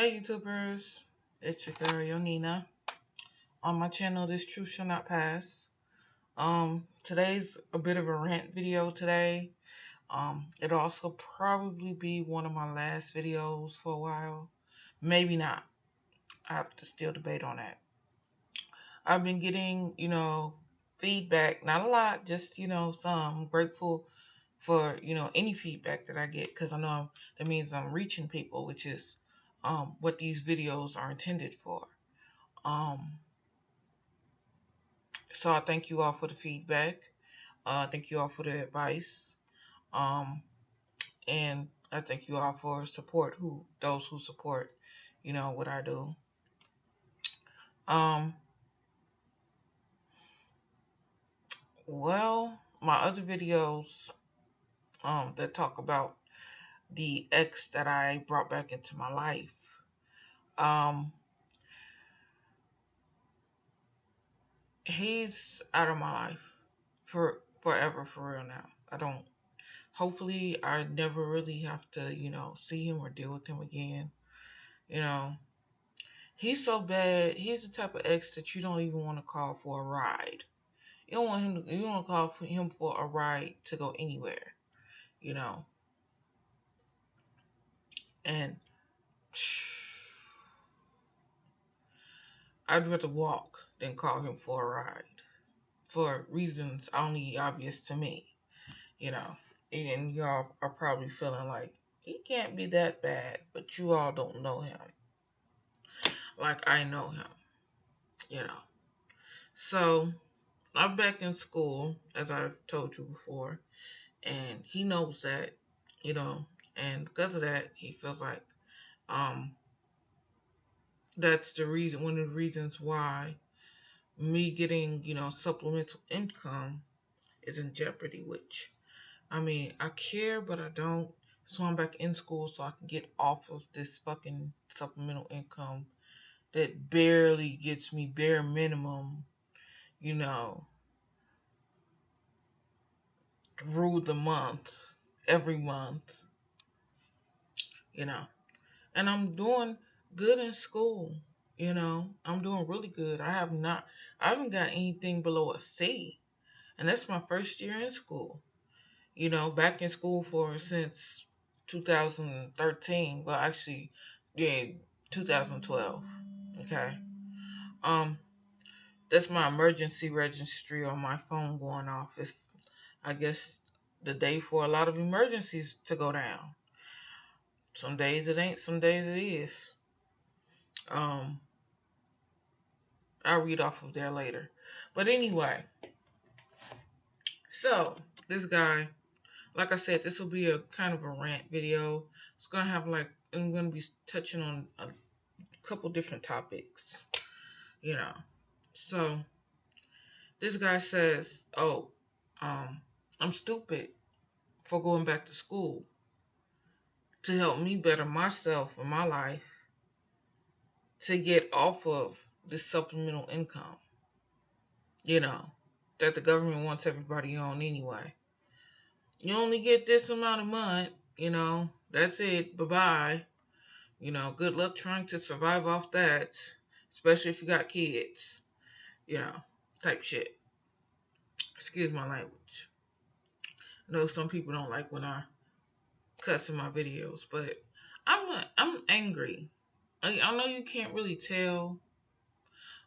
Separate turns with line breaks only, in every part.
Hey YouTubers, it's your girl Yonina. On my channel, This Truth Shall Not Pass. Today's a bit of a rant video today. It'll also probably be one of my last videos for a while. Maybe not. I have to still debate on that. I've been getting, feedback, not a lot, just, some. I'm grateful for, any feedback that I get because I know that means I'm reaching people, which is what these videos are intended for. So I thank you all for the feedback. Thank you all for the advice. And I thank you all for support those who support, what I do. Um, well, my other videos that talk about the ex that I brought back into my life. He's out of my life for forever, for real now. Hopefully I never really have to, see him or deal with him again. He's so bad. He's the type of ex that you don't even want to call for a ride. You don't want him to, you don't want to call for him for a ride to go anywhere, you know. And I'd rather walk than call him for a ride for reasons only obvious to me, you know. And y'all are probably feeling like he can't be that bad, but you all don't know him like I know him, you know. So I'm back in school, as I've told you before, and he knows that, and because of that, he feels like um that's the reason, one of the reasons why me getting, supplemental income is in jeopardy, which I mean, I care, but I don't. So I'm back in school so I can get off of this fucking supplemental income that barely gets me bare minimum, you know, through the month, every month, you know. And I'm doing good in school, I'm doing really good. I haven't got anything below a C. And that's my first year in school. Back in school for since 2013. Well, actually, yeah, 2012. Okay. Um, that's my emergency registry on my phone going off. It's, I guess, the day for a lot of emergencies to go down. Some days it ain't, some days it is. Um, I'll read off of there later. But anyway, so this guy, like I said, this will be a kind of a rant video. It's gonna have I'm gonna be touching on a couple different topics, you know. So this guy says, "Oh, I'm stupid for going back to school to help me better myself and my life to get off of this supplemental income, that the government wants everybody on anyway. You only get this amount a month, that's it, bye-bye. Good luck trying to survive off that, especially if you got kids, type shit. Excuse my language. I know some people don't like when I cuss in my videos, but I'm angry. I know you can't really tell,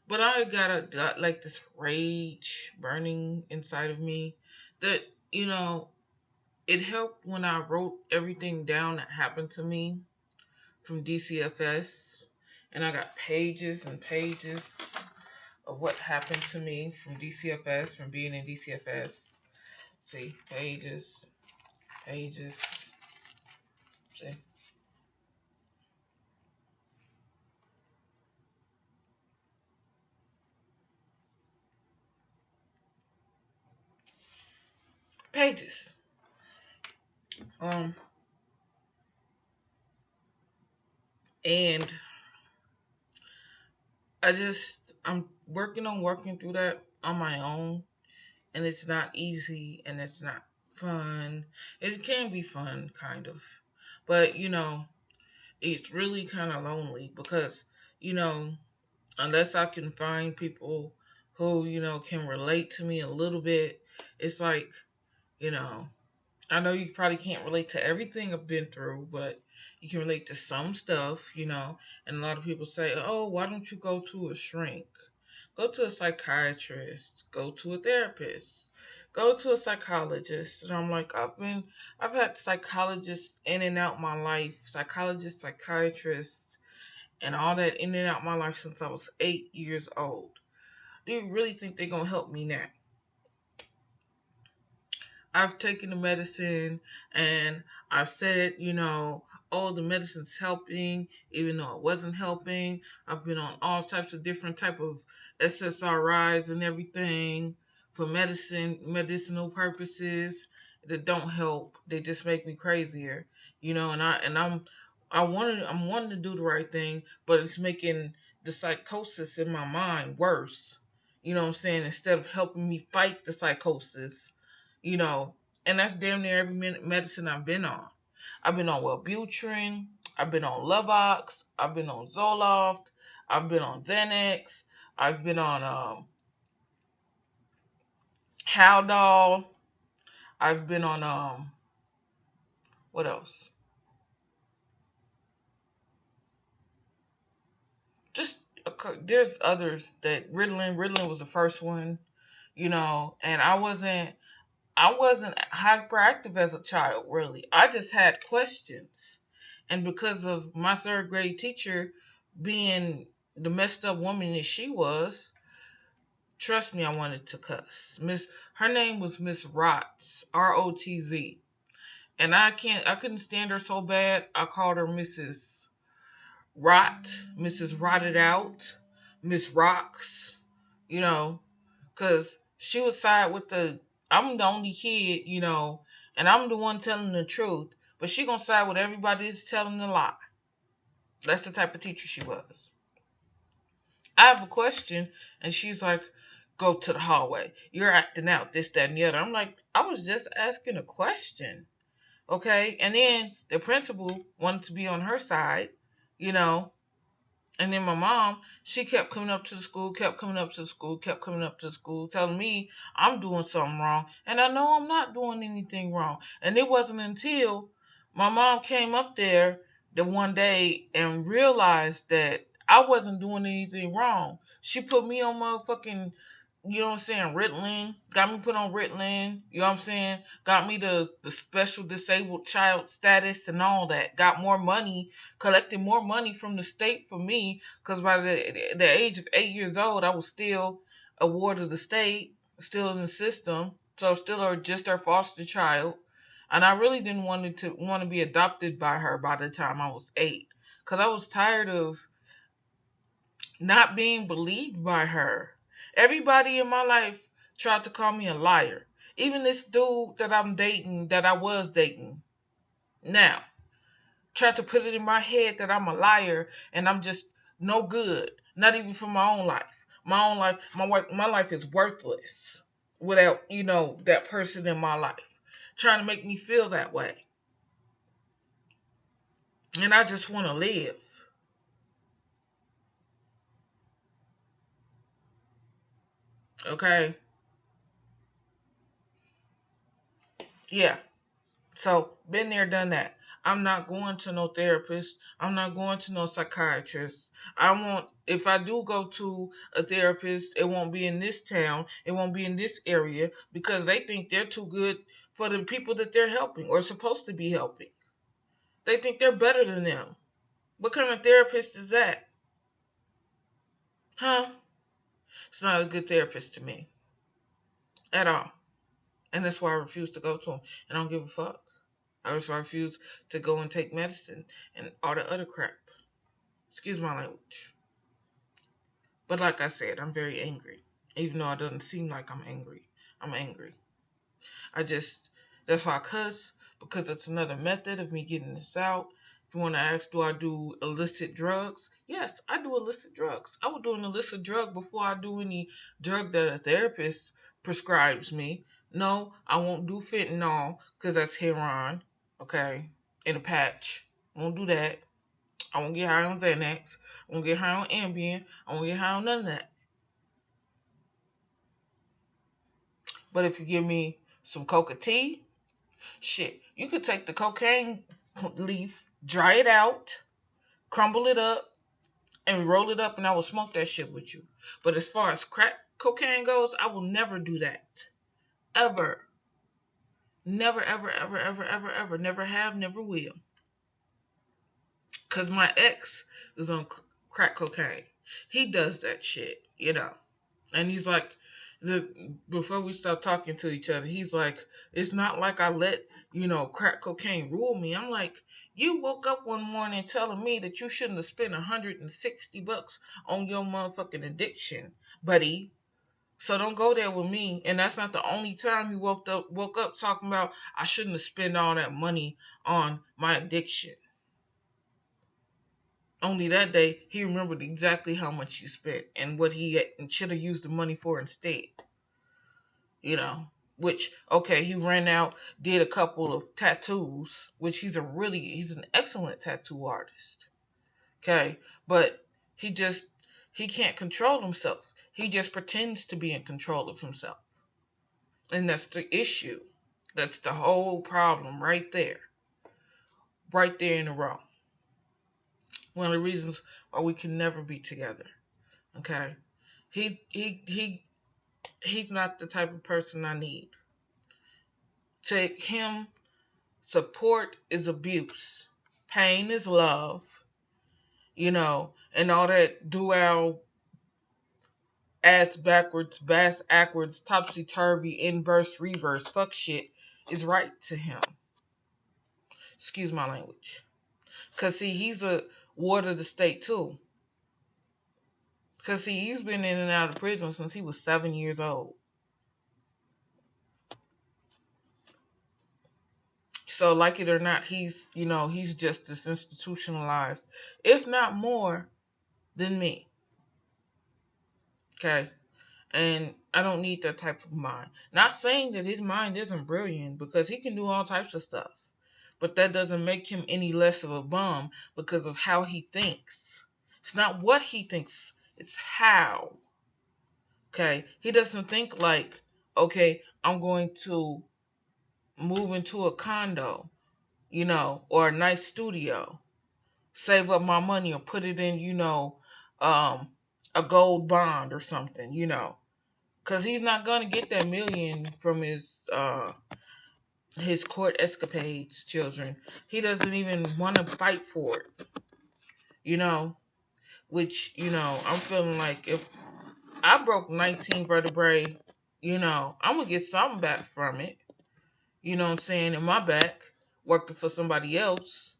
but I got like this rage burning inside of me that, it helped when I wrote everything down that happened to me from DCFS, and I got pages and pages of what happened to me from DCFS, from being in DCFS. See, pages, pages. See. Pages. And I'm working through that on my own, and it's not easy and it's not fun. It can be fun, kind of, but it's really kind of lonely because, you know, unless I can find people who, can relate to me a little bit, it's like, you know, I know you probably can't relate to everything I've been through, but you can relate to some stuff, And a lot of people say, oh, why don't you go to a shrink? Go to a psychiatrist, go to a therapist, go to a psychologist. And I'm like, I've had psychologists in and out my life, psychologists, psychiatrists, and all that in and out my life since I was 8 years old. Do you really think they're going to help me now? I've taken the medicine and I've said, oh, the medicine's helping, even though it wasn't helping. I've been on all types of different type of SSRIs and everything for medicinal purposes that don't help. They just make me crazier, I'm wanting to do the right thing, but it's making the psychosis in my mind worse. You know what I'm saying? Instead of helping me fight the psychosis, you know, and that's damn near every medicine I've been on. I've been on Wellbutrin, I've been on Luvox, I've been on Zoloft, I've been on Xanax, I've been on Haldol, I've been on what else? Just there's others that Ritalin was the first one, and I wasn't hyperactive as a child, really. I just had questions. And because of my third grade teacher being the messed up woman that she was, trust me, I wanted to cuss. Her name was Miss Rotz, Rotz. And I couldn't stand her so bad, I called her Mrs. Rot, Mrs. Rotted Out, Miss Rocks, you know, because she would side with I'm the only kid, and I'm the one telling the truth, but she gonna side with everybody that's telling the lie. That's the type of teacher she was. I have a question, and she's like, go to the hallway. You're acting out, this, that, and the other. I'm like, I was just asking a question, okay? And then the principal wanted to be on her side, you know, and then my mom, she kept coming up to the school, kept coming up to the school, kept coming up to the school, telling me I'm doing something wrong. And I know I'm not doing anything wrong. And it wasn't until my mom came up there the one day and realized that I wasn't doing anything wrong. She put me on motherfucking, Ritalin. Got me put on Ritalin. You know what I'm saying? Got me the special disabled child status and all that. Got more money, collected more money from the state for me. Because by the age of 8 years old, I was still a ward of the state, still in the system. So still just her foster child. And I really didn't want to be adopted by her by the time I was 8. Because I was tired of not being believed by her. Everybody in my life tried to call me a liar. Even this dude that that I was dating now, tried to put it in my head that I'm a liar and I'm just no good. Not even for my own life. My life is worthless without, that person in my life. Trying to make me feel that way. And I just want to live. Okay? Yeah. So, been there, done that. I'm not going to no therapist. I'm not going to no psychiatrist. If I do go to a therapist, it won't be in this town. It won't be in this area because they think they're too good for the people that they're helping or supposed to be helping. They think they're better than them. What kind of therapist is that? Huh? It's not a good therapist to me at all. And that's why I refuse to go to them. And I don't give a fuck. I just refuse to go and take medicine and all the other crap. Excuse my language. But like I said, I'm very angry. Even though it doesn't seem like I'm angry. I'm angry. That's why I cuss, because it's another method of me getting this out. If you want to ask, do I do illicit drugs? Yes, I do illicit drugs. I would do an illicit drug before I do any drug that a therapist prescribes me. No, I won't do fentanyl, because that's heroin, okay, in a patch. Won't do that. I won't get high on Xanax. I won't get high on Ambien. I won't get high on none of that. But if you give me some Coca tea, shit, you could take the cocaine leaf, dry it out, crumble it up, and roll it up, and I will smoke that shit with you. But as far as crack cocaine goes, I will never do that. Ever. Never, ever, ever, ever, ever, ever. Never have, never will. Because my ex is on crack cocaine. He does that shit, And he's like, before we start talking to each other, he's like, it's not like I let, crack cocaine rule me. I'm like, you woke up one morning telling me that you shouldn't have spent $160 on your motherfucking addiction, buddy. So don't go there with me. And that's not the only time he woke up talking about I shouldn't have spent all that money on my addiction. Only that day he remembered exactly how much he spent and what he should have used the money for instead. Which, okay, he ran out, did a couple of tattoos, which he's an excellent tattoo artist. Okay, but he can't control himself. He just pretends to be in control of himself. And that's the issue. That's the whole problem right there. Right there in a row. One of the reasons why we can never be together. Okay? He's not the type of person I need. To him, support is abuse. Pain is love. And all that dual ass backwards, bass backwards, topsy-turvy, inverse, reverse, fuck shit is right to him. Excuse my language. Because, see, he's a ward of the state, too. Because, see, he's been in and out of prison since he was 7 years old. So, like it or not, he's just as institutionalized, if not more, than me. Okay? And I don't need that type of mind. Not saying that his mind isn't brilliant, because he can do all types of stuff. But that doesn't make him any less of a bum because of how he thinks. It's not what he thinks, it's how. Okay? He doesn't think like, okay, I'm going to move into a condo, or a nice studio, save up my money or put it in, a gold bond or something, Because he's not going to get that million from his court escapades, children. He doesn't even want to fight for it, which, I'm feeling like if I broke 19 vertebrae, I'm going to get something back from it. You know what I'm saying? In my back, working for somebody else.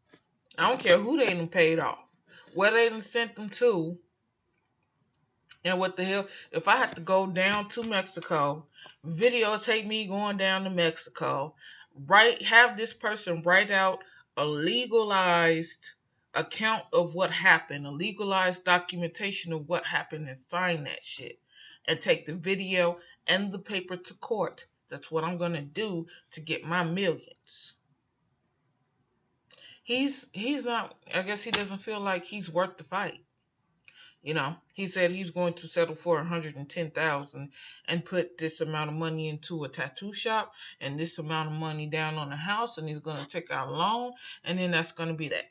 I don't care who they done paid off, where they done sent them to, and what the hell. If I have to go down to Mexico, videotape me going down to Mexico, have this person write out a legalized account of what happened, a legalized documentation of what happened, and sign that shit, and take the video and the paper to court. That's what I'm gonna do to get my millions. He's not. I guess he doesn't feel like he's worth the fight. He said he's going to settle for 110,000 and put this amount of money into a tattoo shop and this amount of money down on a house, and he's going to take out a loan, and then that's going to be that.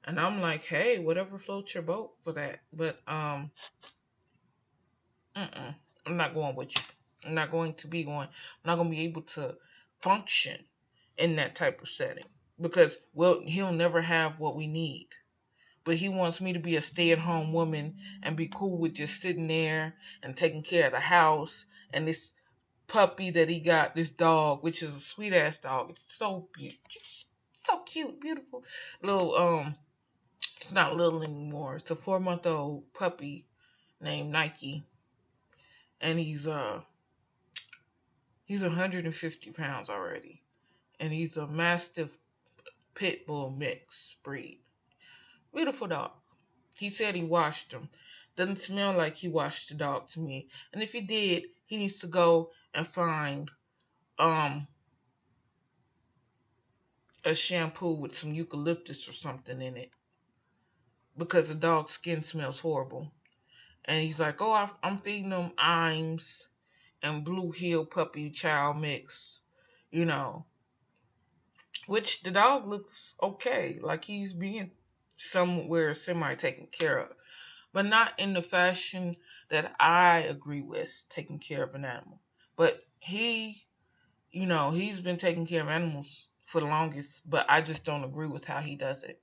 And I'm like, hey, whatever floats your boat for that. But I'm not going with you. I'm not going to be going. I'm not going to be able to function in that type of setting because he'll never have what we need. But he wants me to be a stay-at-home woman and be cool with just sitting there and taking care of the house and this puppy that he got, this dog, which is a sweet-ass dog. It's so cute. It's so cute, beautiful. Little, it's not little anymore. It's a 4-month-old puppy named Nike. And he's 150 pounds already. And he's a Mastiff Pit Bull mix breed. Beautiful dog. He said he washed him. Doesn't smell like he washed the dog to me. And if he did, he needs to go and find a shampoo with some eucalyptus or something in it because the dog's skin smells horrible. And he's like, "Oh, I'm feeding them Imes and Blue Hill puppy chow mix, you know," which the dog looks okay, like he's being somewhere semi taken care of, but not in the fashion that I agree with taking care of an animal. But he's been taking care of animals for the longest, but I just don't agree with how he does it.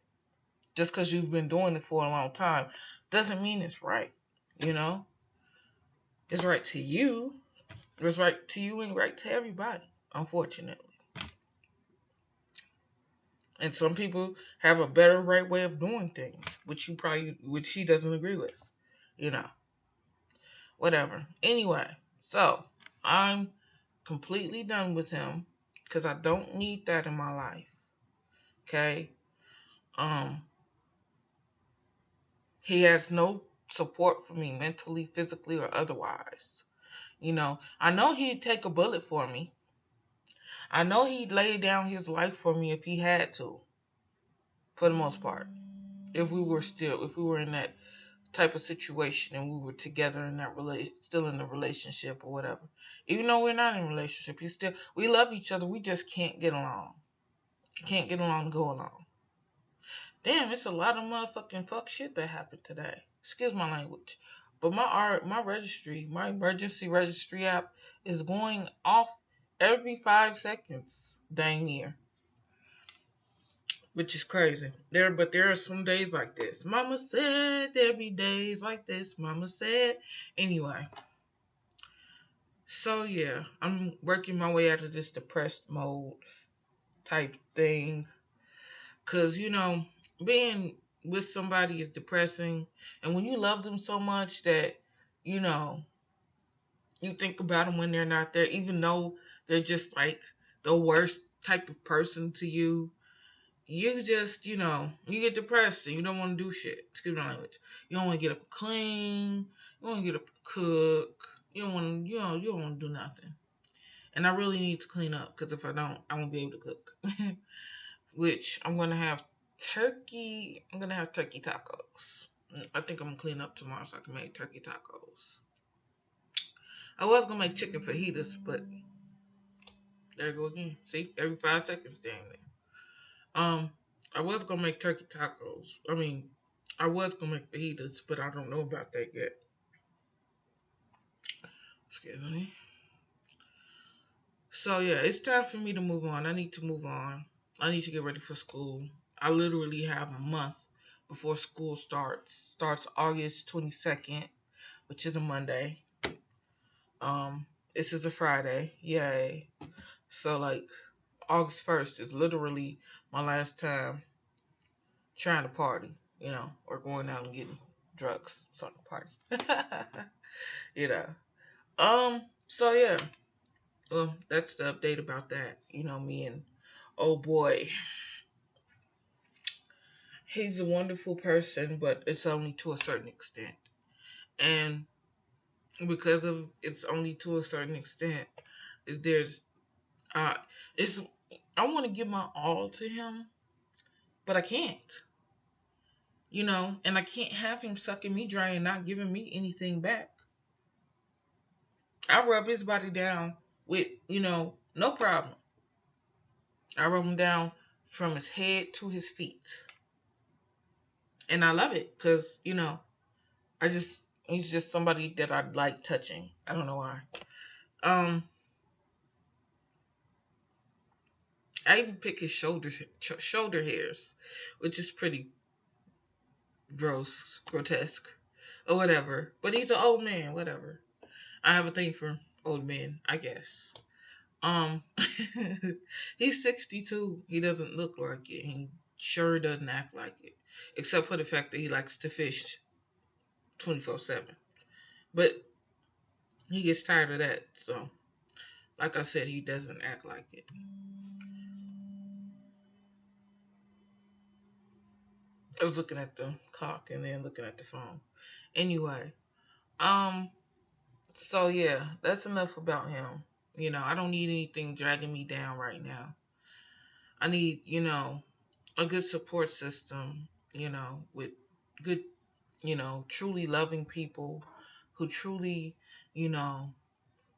Just because you've been doing it for a long time doesn't mean it's right. You know, it's right to you. It's right to you and right to everybody, unfortunately. And some people have a better right way of doing things, which she doesn't agree with. You know, whatever. Anyway, so I'm completely done with him because I don't need that in my life. Okay. Um, he has no support for me mentally, physically, or otherwise. I know he'd take a bullet for me. I know he'd lay down his life for me if he had to, for the most part. If we were in that type of situation and we were together in that still in the relationship or whatever. Even though we're not in a relationship, we love each other. We just can't get along. Can't get along to go along. Damn, it's a lot of motherfucking fuck shit that happened today. Excuse my language. But my emergency registry app is going off every 5 seconds, dang near. Which is crazy. But there are some days like this. Mama said there be days like this. Mama said. Anyway. So yeah, I'm working my way out of this depressed mode type thing. Cause being with somebody is depressing. And when you love them so much that, you know, you think about them when they're not there, even though they're just like the worst type of person to you, you just, you get depressed and you don't want to do shit. Excuse my language. You don't want to get up and clean. You don't want to get up and cook. You don't want to, you don't want to do nothing. And I really need to clean up because if I don't, I won't be able to cook. Which I'm gonna have turkey. I'm gonna have turkey tacos. I think I'm gonna clean up tomorrow so I can make turkey tacos. I was gonna make chicken fajitas, but there you go again. See, every 5 seconds, damn it. I was gonna make turkey tacos. I was gonna make fajitas, but I don't know about that yet. Excuse me. So yeah, it's time for me to move on. I need to move on. I need to get ready for school. I literally have a month before school starts. Starts August 22nd, which is a Monday. This is a Friday. Yay. So like August 1st is literally my last time trying to party, or going out and getting drugs, something to party. you know. So yeah. Well, that's the update about that. Me and oh boy. He's a wonderful person, but it's only to a certain extent. And because of it's only to a certain extent, there's uh it's I want to give my all to him, but I can't. And I can't have him sucking me dry and not giving me anything back. I rub his body down with, no problem. I rub him down from his head to his feet. And I love it because, I just, he's just somebody that I like touching. I don't know why. Um, I even pick his shoulder hairs, which is pretty grotesque, or whatever. But he's an old man, whatever. I have a thing for old men, I guess. Um, he's 62. He doesn't look like it. He sure doesn't act like it, except for the fact that he likes to fish 24/7. But he gets tired of that. So, like I said, he doesn't act like it. I was looking at the clock and then looking at the phone. Anyway, um, so yeah, that's enough about him. I don't need anything dragging me down right now. I need, a good support system, with good, truly loving people who truly, you know,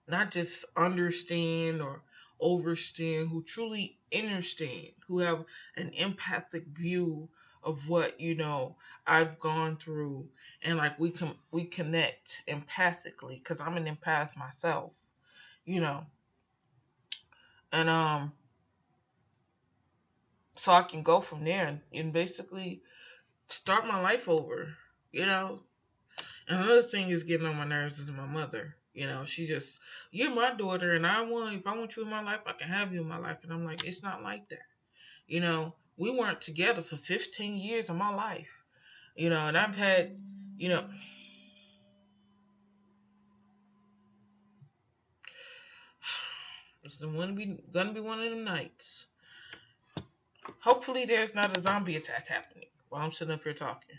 not just understand or overstand, who truly understand, who have an empathic view of what, I've gone through, and like we connect empathically because I'm an empath myself, you know, and so I can go from there and basically start my life over, you know. Another thing is getting on my nerves is my mother. She just, you're my daughter, and if I want you in my life, I can have you in my life. And I'm like, it's not like that. We weren't together for 15 years of my life. And I've had, you know, it's gonna be one of them nights. Hopefully, there's not a zombie attack happening while I'm sitting up here talking.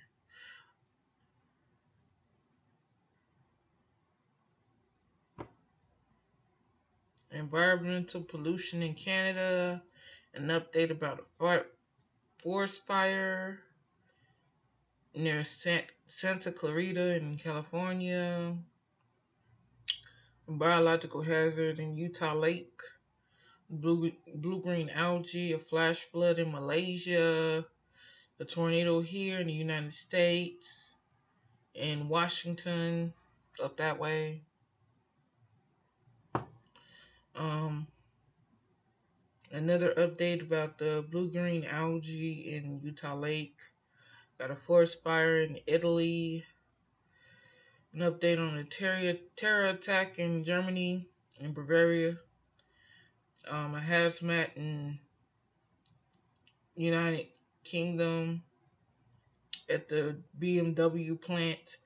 Environmental pollution in Canada, an update about a forest fire near Santa Clarita in California, a biological hazard in Utah Lake, blue-green algae, a flash flood in Malaysia, a tornado here in the United States, in Washington, up that way. Another update about the blue-green algae in Utah Lake. Got a forest fire in Italy. An update on a terror attack in Germany, in Bavaria. A hazmat in United Kingdom at the BMW plant,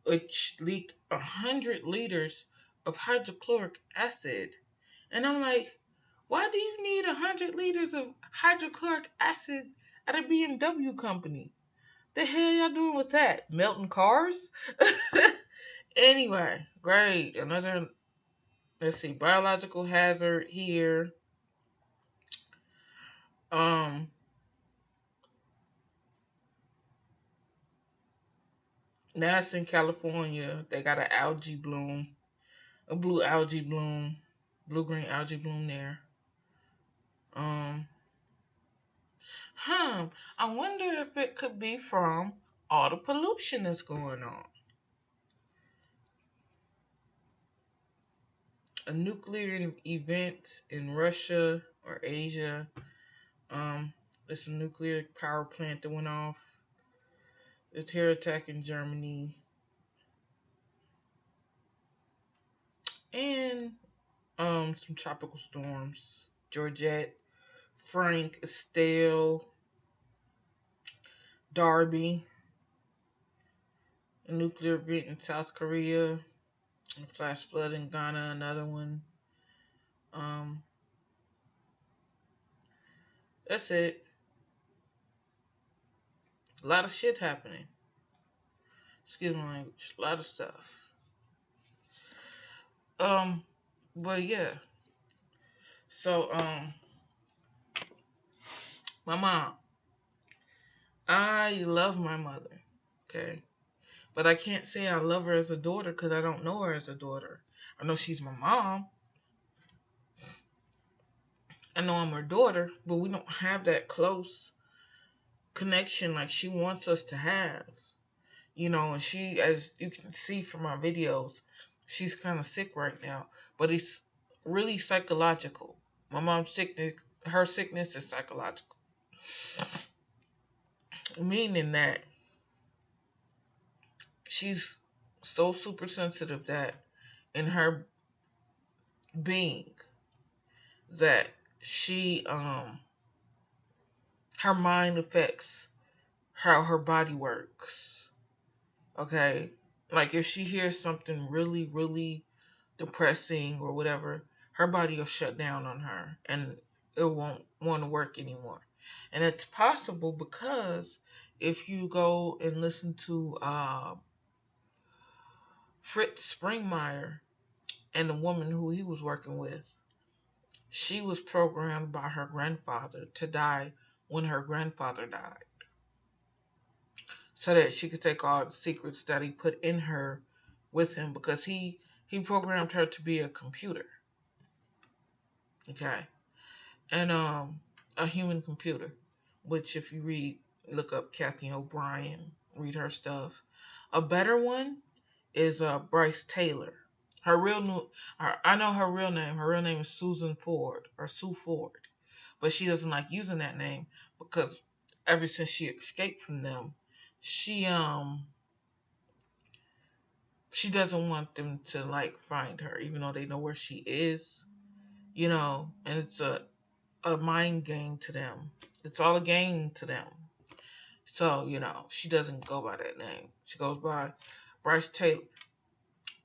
which leaked 100 liters of hydrochloric acid. And I'm like, why do you need 100 liters of hydrochloric acid at a BMW company? The hell y'all doing with that? Melting cars? Anyway, great. Another, let's see, biological hazard here. Now it's in California. They got an algae bloom, a blue algae bloom, blue-green algae bloom there. Um, I wonder if it could be from all the pollution that's going on. A nuclear event in Russia or Asia. It's a nuclear power plant that went off. A terror attack in Germany. And some tropical storms. Georgette, Frank, Estelle, Darby. A nuclear event in South Korea. A flash flood in Ghana, another one. That's it. A lot of shit happening. Excuse my language. A lot of stuff. But yeah. So, my mom. I love my mother. Okay. But I can't say I love her as a daughter because I don't know her as a daughter. I know she's my mom. I know I'm her daughter, but we don't have that close connection like she wants us to have. And she, as you can see from my videos, she's kind of sick right now. But it's really psychological. My mom's sickness, her sickness is psychological. Meaning that she's so super sensitive that in her being that she her mind affects how her body works. Okay? Like if she hears something really, really depressing or whatever, her body will shut down on her and it won't want to work anymore. And it's possible because if you go and listen to Fritz Springmeier and the woman who he was working with, she was programmed by her grandfather to die when her grandfather died, so that she could take all the secrets that he put in her with him, because he programmed her to be a computer, okay, and a human computer. Which, if you look up Kathy O'Brien, read her stuff. A better one is Bryce Taylor. I know her real name. Her real name is Susan Ford, or Sue Ford, but she doesn't like using that name because ever since she escaped from them, she she doesn't want them to like find her, even though they know where she is, and it's a mind game to them. It's all a game to them. So, she doesn't go by that name. She goes by Bryce Taylor.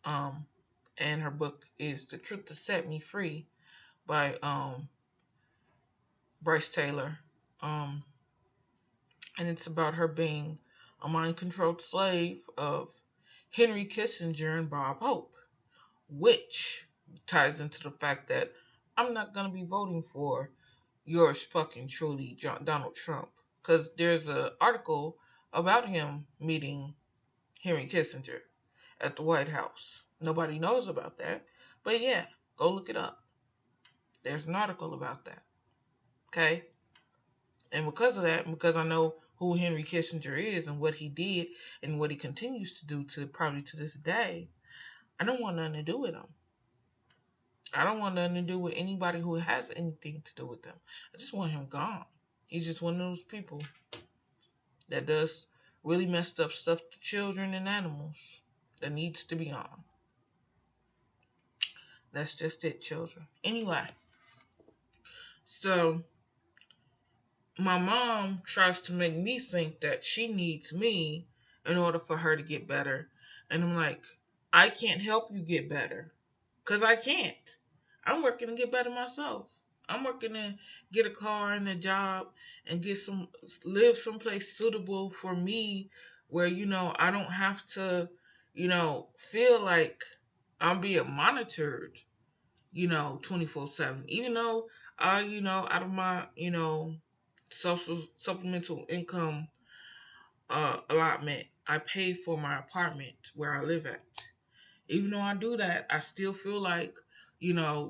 Um, and her book is The Truth to Set Me Free by Bryce Taylor. And it's about her being a mind controlled slave of Henry Kissinger and Bob Hope, which ties into the fact that I'm not going to be voting for yours fucking truly, Donald Trump, because there's an article about him meeting Henry Kissinger at the White House. Nobody knows about that, but yeah, go look it up. There's an article about that, okay? And because of that, because I know who Henry Kissinger is and what he did and what he continues to do to probably to this day, I don't want nothing to do with him. I don't want nothing to do with anybody who has anything to do with them. I just want him gone. He's just one of those people that does really messed up stuff to children and animals that needs to be on. That's just it, children. Anyway, so my mom tries to make me think that she needs me in order for her to get better. And I'm like, I can't help you get better. Because I can't. I'm working to get better myself. I'm working to get a car and a job and live someplace suitable for me where, I don't have to, feel like I'm being monitored, 24/7. Even though out of my, social supplemental income allotment, I pay for my apartment where I live at. Even though I do that, I still feel like,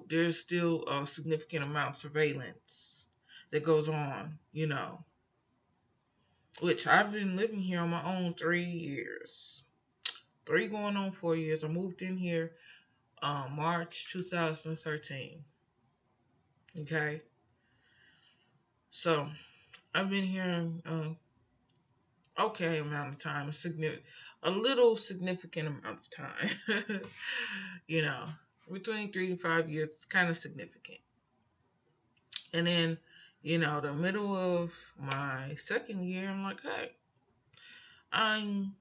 there's still a significant amount of surveillance that goes on, which I've been living here on my own 3 years. 3 going on 4 years. I moved in here March 2013. Okay. So I've been here okay amount of time, a little significant amount of time. Between 3 to 5 years, it's kind of significant. And then, the middle of my second year, I'm like, hey, I'm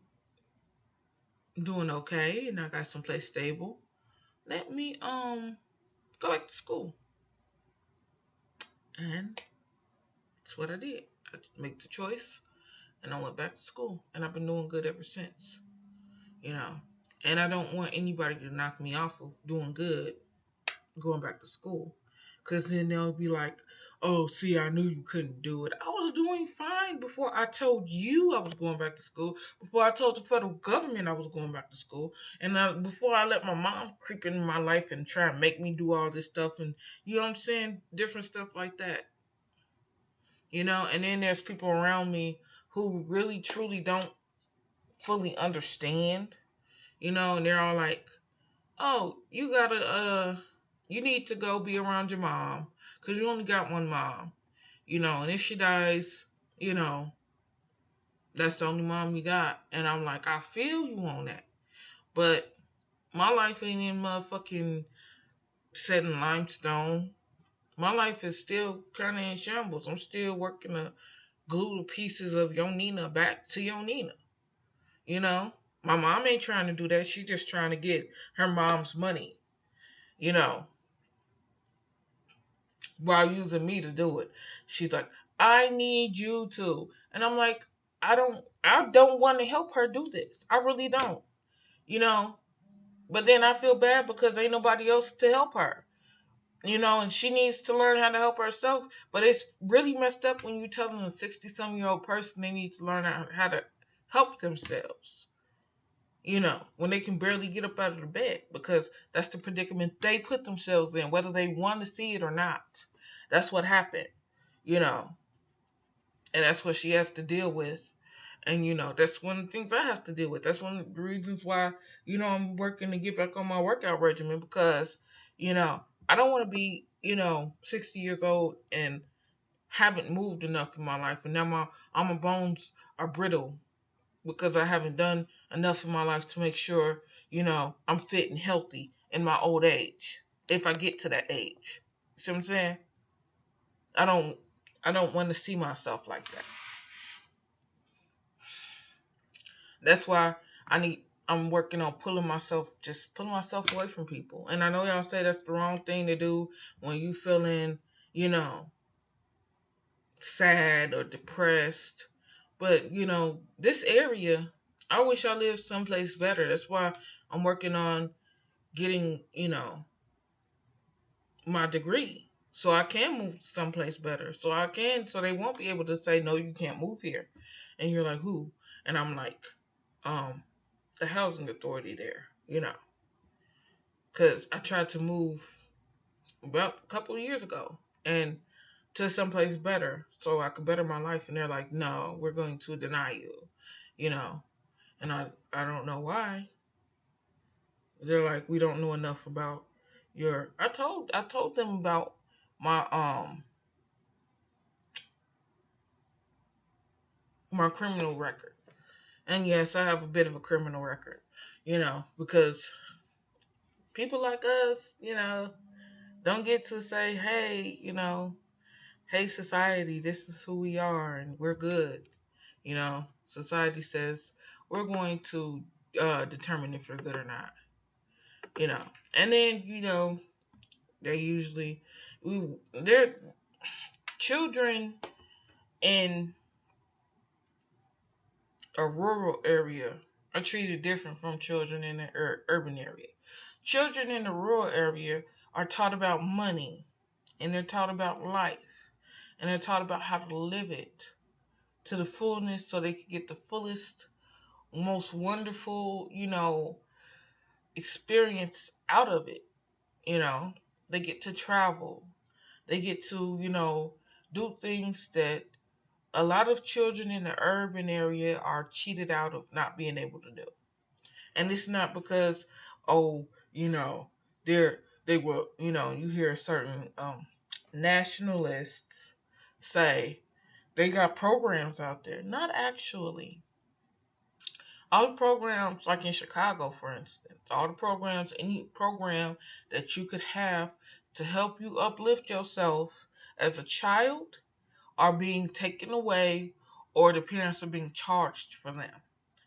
doing okay, and I got someplace stable. Let me go back to school. And that's what I did. I made the choice, and I went back to school, and I've been doing good ever since. And I don't want anybody to knock me off of doing good going back to school, because then they'll be like, oh, see, I knew you couldn't do it. I was doing fine before I told you I was going back to school, before I told the federal government I was going back to school, and before I let my mom creep into my life and try and make me do all this stuff, and you know what I'm saying, different stuff like that. And then there's people around me who really truly don't fully understand, and they're all like, oh, you need to go be around your mom, because you only got one mom, and if she dies, that's the only mom you got. And I'm like, I feel you on that, but my life ain't in motherfucking set in limestone. My life is still kind of in shambles. I'm still working to glue the pieces of Yonina back to Yonina. My mom ain't trying to do that. She's just trying to get her mom's money, while using me to do it. She's like, I need you to. And I'm like, I don't want to help her do this. I really don't. But then I feel bad because ain't nobody else to help her. And she needs to learn how to help herself. But it's really messed up when you tell them a 60-some-year-old person they need to learn how to help themselves. When they can barely get up out of the bed, because that's the predicament they put themselves in, whether they want to see it or not. That's what happened, you know, and that's what she has to deal with. And, that's one of the things I have to deal with. That's one of the reasons why, I'm working to get back on my workout regimen, because, I don't want to be, 60 years old and haven't moved enough in my life. And now my bones are brittle because I haven't done enough in my life to make sure, I'm fit and healthy in my old age. If I get to that age. See what I'm saying? I don't I don't want to see myself like that. That's why I'm working on pulling myself away from people. And I know y'all say that's the wrong thing to do when you feeling, you know, sad or depressed. But, this area, I wish I lived someplace better. That's why I'm working on getting, my degree. So I can move someplace better. So they won't be able to say, no, you can't move here. And you're like, who? And I'm like, um, the housing authority there, because I tried to move about a couple of years ago and to someplace better so I could better my life. And they're like, no, we're going to deny you, you know. And I don't know why. They're like, we don't know enough about your. I told them about my my criminal record. And yes, I have a bit of a criminal record, because people like us, don't get to say, hey, hey, society, this is who we are and we're good. Society says we're going to determine if you're good or not, you know. And then, they usually, they're children in a rural area are treated different from children in the urban area. Children in the rural area are taught about money, and they're taught about life, and they're taught about how to live it to the fullness so they can get the fullest, most wonderful, experience out of it. You know, they get to travel, they get to, do things that a lot of children in the urban area are cheated out of not being able to do. And it's not because, oh, they're they were, you hear certain nationalists say they got programs out there. Not actually. All the programs, like in Chicago, for instance, all the programs, any program that you could have to help you uplift yourself as a child are being taken away, or the parents are being charged for them.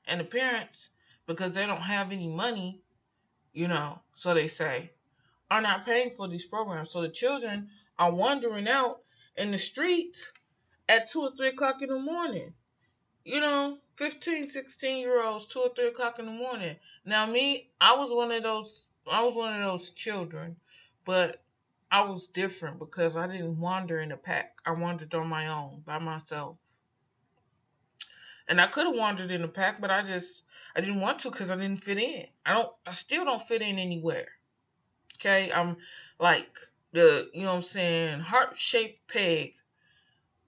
And the parents, because they don't have any money, so they say, are not paying for these programs. So the children are wandering out in the streets at 2 or 3 o'clock in the morning. 15, 16-year olds, 2 or 3 o'clock in the morning. Now me, I was one of those children, but I was different because I didn't wander in a pack. I wandered on my own, by myself. And I could have wandered in a pack, but I didn't want to because I didn't fit in. I still don't fit in anywhere. Okay? I'm like the, what I'm saying, heart-shaped peg,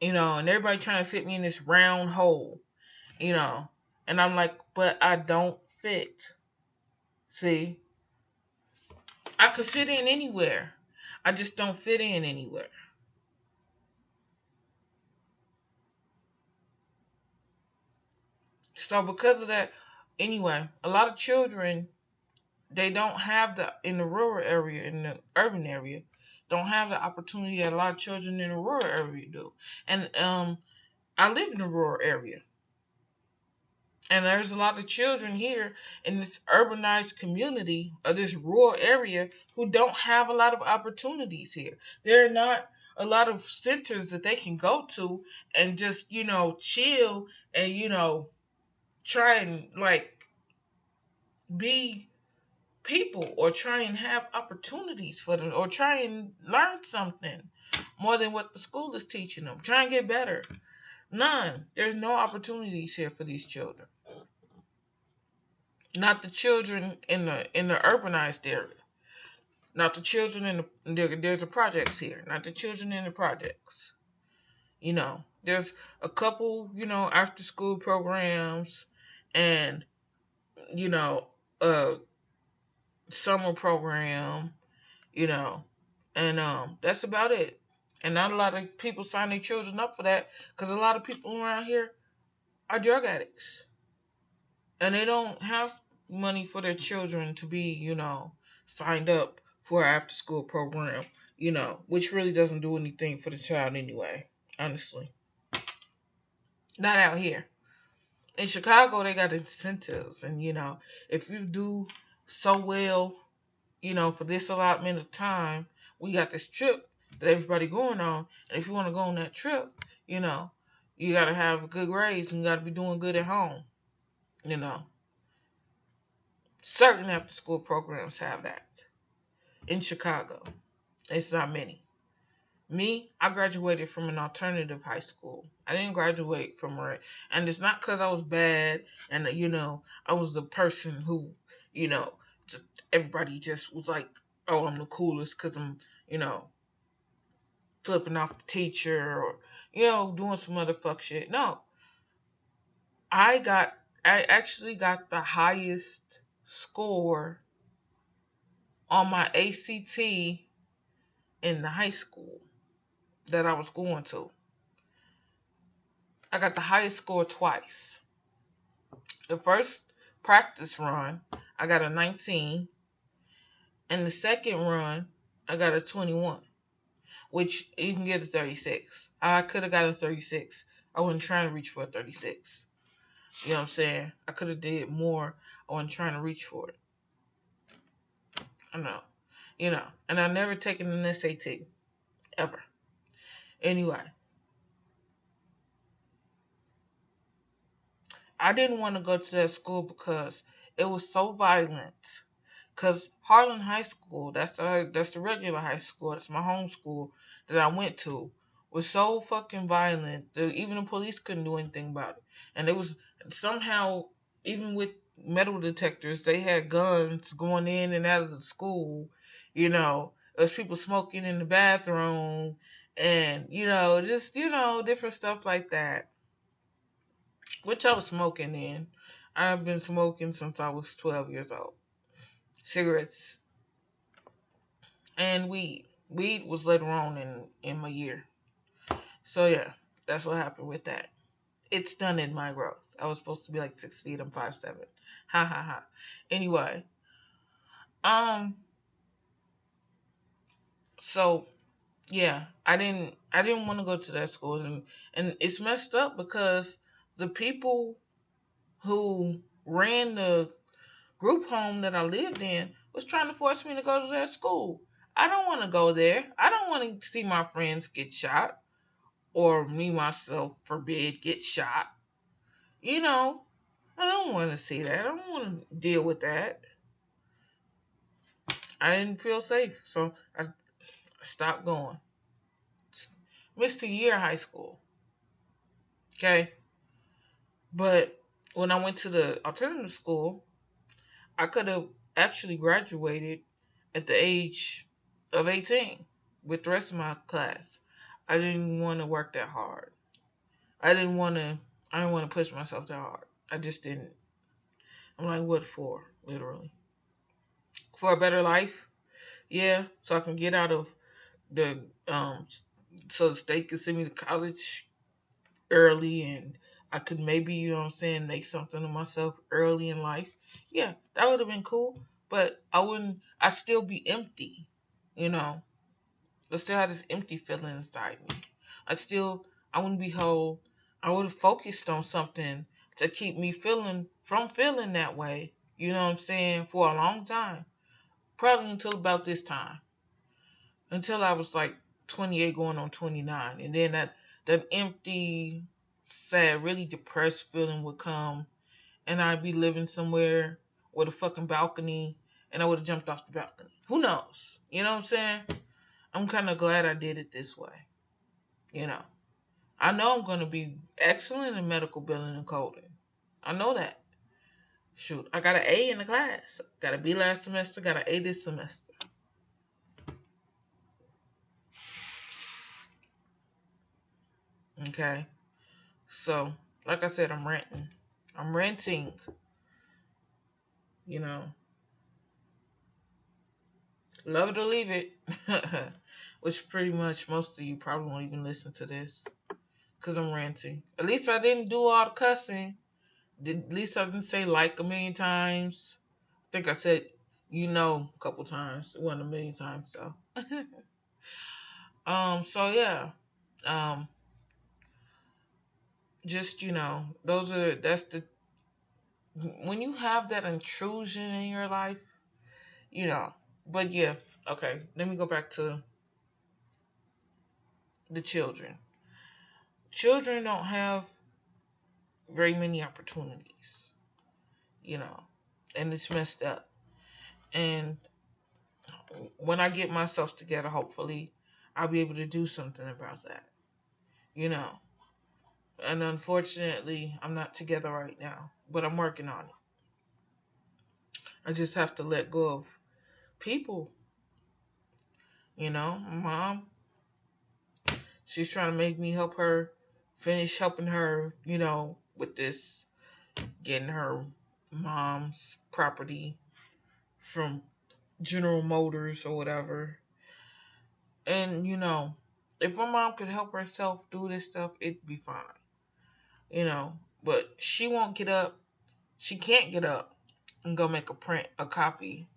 and everybody trying to fit me in this round hole, you know. And I'm like, but I don't fit. See? I could fit in anywhere. I just don't fit in anywhere. So because of that, anyway, a lot of children, they don't have in the rural area, in the urban area, don't have the opportunity that a lot of children in the rural area do. And I live in a rural area. And there's a lot of children here in this urbanized community or this rural area who don't have a lot of opportunities here. There are not a lot of centers that they can go to and just, chill and, try and like be people or try and have opportunities for them or try and learn something more than what the school is teaching them. Try and get better. None. There's no opportunities here for these children. Not the children in the urbanized area. Not the children there's a projects here. Not the children in the projects. There's a couple, after school programs and, a summer program, you know, and that's about it. And not a lot of people sign their children up for that because a lot of people around here are drug addicts. And they don't have money for their children to be, signed up for an after school program, which really doesn't do anything for the child anyway, honestly. Not out here. In Chicago, they got incentives. And, if you do so well, for this allotment of time, we got this trip that everybody going on. And if you want to go on that trip, you got to have good grades and you got to be doing good at home, you know. Certain after school programs have that in Chicago. It's not many. Me, I graduated from an alternative high school. I didn't graduate from a, and it's not because I was bad and I was the person who, just everybody just was like, oh, I'm the coolest because I'm, flipping off the teacher or, doing some other fuck shit. No, I actually got the highest score on my ACT in the high school that I was going to. I got the highest score twice. The first practice run, I got a 19. And the second run, I got a 21. Which you can get a 36. I could have got a 36. I wasn't trying to reach for a 36. You know what I'm saying? I could have did more. I wasn't trying to reach for it. I know. And I've never taken an SAT. Ever. Anyway. I didn't want to go to that school because it was so violent. Because Harlan High School, that's the regular high school, that's my home school that I went to, was so fucking violent that even the police couldn't do anything about it. And it was somehow, even with metal detectors, they had guns going in and out of the school. There was people smoking in the bathroom and, just, different stuff like that. Which I was smoking in. I've been smoking since I was 12 years old. Cigarettes and weed. Weed was later on in my year. So yeah, that's what happened with that. It stunted my growth. I was supposed to be like 6 feet. I'm 5'7". Ha ha ha. Anyway, so yeah, I didn't want to go to that school, and it's messed up because the people who ran the group home that I lived in was trying to force me to go to that school. I don't want to go there. I don't want to see my friends get shot or me myself forbid get shot. I don't want to see that. I don't want to deal with that. I didn't feel safe, so I stopped going. Missed a year of high school. Okay? But when I went to the alternative school, I could have actually graduated at the age of 18 with the rest of my class. I didn't want to work that hard. I didn't want to push myself that hard. I just didn't. I'm like, what for? Literally. For a better life? Yeah, so I can get out of the, so the state could send me to college early and I could maybe, make something of myself early in life. Yeah, that would have been cool. But I'd still be empty, I still have this empty feeling inside me. I wouldn't be whole. I would have focused on something to keep me feeling that way, for a long time. Probably until about this time. Until I was like 28 going on 29. And then that empty, sad, really depressed feeling would come and I'd be living somewhere with a fucking balcony and I would have jumped off the balcony. Who knows? You know what I'm saying? I'm kind of glad I did it this way. You know, I know I'm going to be excellent in medical billing and coding. I know that. Shoot, I got an A in the class. Got a B last semester, got an A this semester. Okay? So, like I said, I'm renting. I'm renting, you know. Love it or leave it. Which pretty much most of you probably won't even listen to this. Because I'm ranting. At least I didn't do all the cussing. At least I didn't say like a million times. I think I said a couple times. It wasn't a million times though. So yeah. Um just that's the when you have that intrusion in your life, you know. But yeah, okay. Let me go back to the children. Children don't have very many opportunities, you know, and it's messed up. And when I get myself together, hopefully, I'll be able to do something about that, you know. And unfortunately, I'm not together right now, but I'm working on it. I just have to let go of people, you know. Mom, she's trying to make me help her finish helping her, with this, getting her mom's property from General Motors or whatever. And, if my mom could help herself do this stuff, it'd be fine, you know. But she won't get up. She can't get up and go make a copy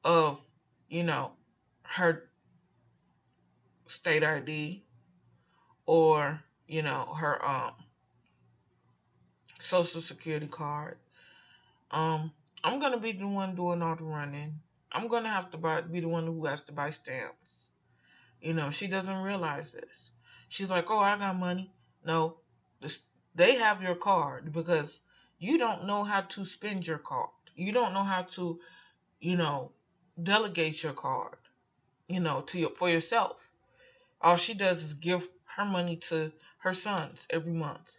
of, her state ID or, her social security card. Um, I'm gonna be the one doing all the running. I'm gonna have to be the one who has to buy stamps. She doesn't realize this. She's like, "Oh, I got money." No, this, they have your card because you don't know how to spend your card. You don't know how to, you know, delegate your card, for yourself. All she does is give her money to her sons every month,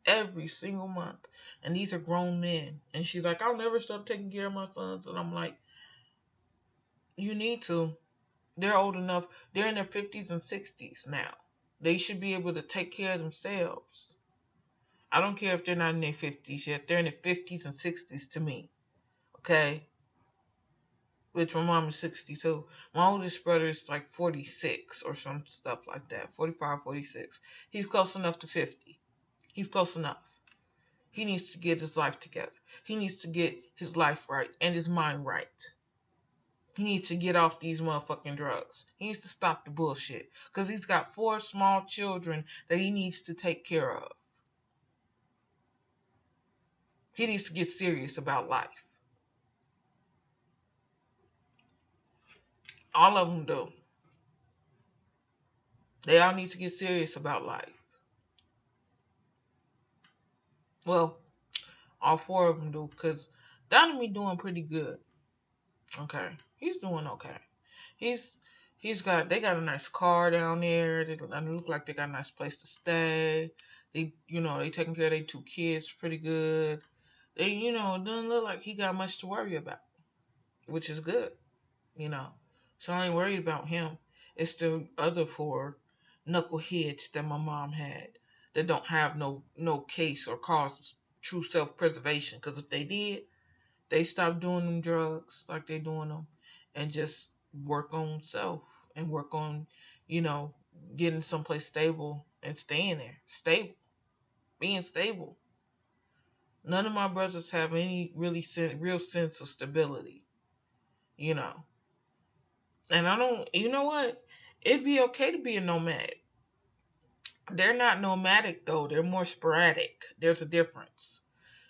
every single month. And these are grown men. And she's like, "I'll never stop taking care of my sons." And I'm like, "You need to. They're old enough. They're in their 50s and 60s now. They should be able to take care of themselves." I don't care if they're not in their 50s yet. They're in their 50s and 60s to me. Okay? Which my mom is 62. My oldest brother is like 46 or some stuff like that. 45, 46. He's close enough to 50. He's close enough. He needs to get his life together. He needs to get his life right and his mind right. He needs to get off these motherfucking drugs. He needs to stop the bullshit. Because he's got 4 small children that he needs to take care of. He needs to get serious about life. All of them do. They all need to get serious about life. Well, all 4 of them do. Because Donnie doing pretty good. Okay. He's doing okay. He's they got a nice car down there. They look like they got a nice place to stay. They taking care of their 2 kids pretty good. It doesn't look like he got much to worry about, which is good, you know. So I ain't worried about him. It's the other 4 knuckleheads that my mom had that don't have no case or cause of true self-preservation. Because if they did, they stop doing them drugs like they doing them and just work on self and work on, getting someplace stable and staying there. Stable. Being stable. None of my brothers have any real sense of stability, you know. And I don't, you know what? It'd be okay to be a nomad. They're not nomadic though. They're more sporadic. There's a difference.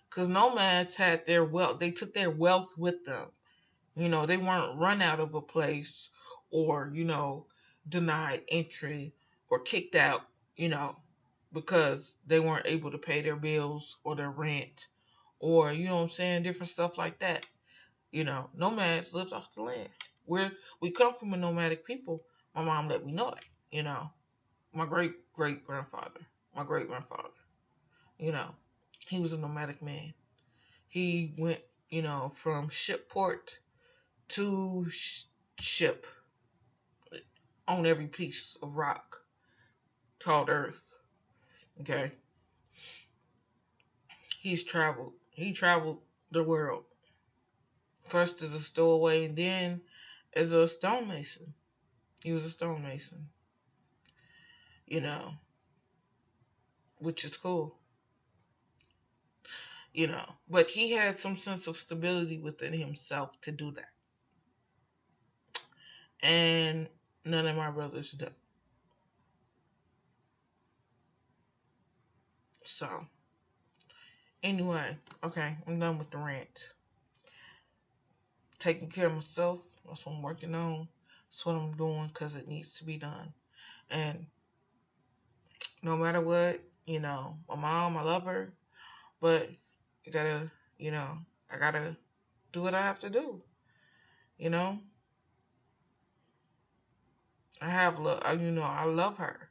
Because nomads had their wealth. They took their wealth with them. They weren't run out of a place or, denied entry or kicked out, because they weren't able to pay their bills or their rent or, different stuff like that. Nomads lives off the land. We come from a nomadic people. My mom let me know that. My great grandfather, my great grandfather. You know, he was a nomadic man. He went, from ship port to ship on every piece of rock called Earth. Okay, he's traveled. He traveled the world first as a stowaway, and then as a stonemason. He was a stonemason. You know, which is cool. But he had some sense of stability within himself to do that, and none of my brothers do. So, anyway, okay, I'm done with the rant. Taking care of myself, that's what I'm working on. That's what I'm doing because it needs to be done. And no matter what, my mom, I love her, but you gotta, I gotta do what I have to do. You know, I have love, I love her,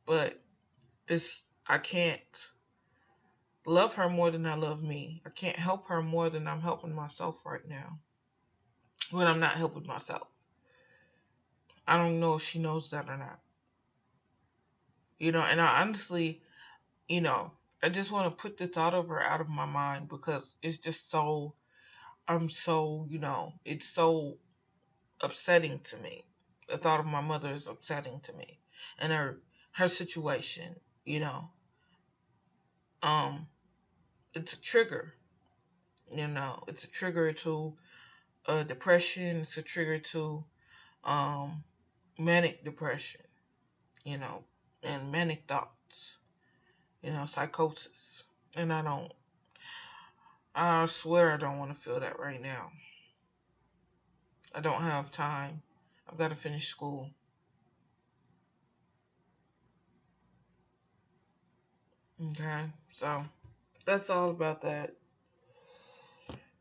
but it's, I can't love her more than I love me. I can't help her more than I'm helping myself right now. When I'm not helping myself. I don't know if she knows that or not. And I honestly, you know, I just want to put the thought of her out of my mind because it's just so, it's so upsetting to me. The thought of my mother is upsetting to me. And her situation, you know. Um, it's a trigger, It's a trigger to depression, it's a trigger to um manic depression, you know, and manic thoughts, psychosis. And I swear I don't want to feel that right now. I don't have time. I've got to finish school. Okay, so that's all about that.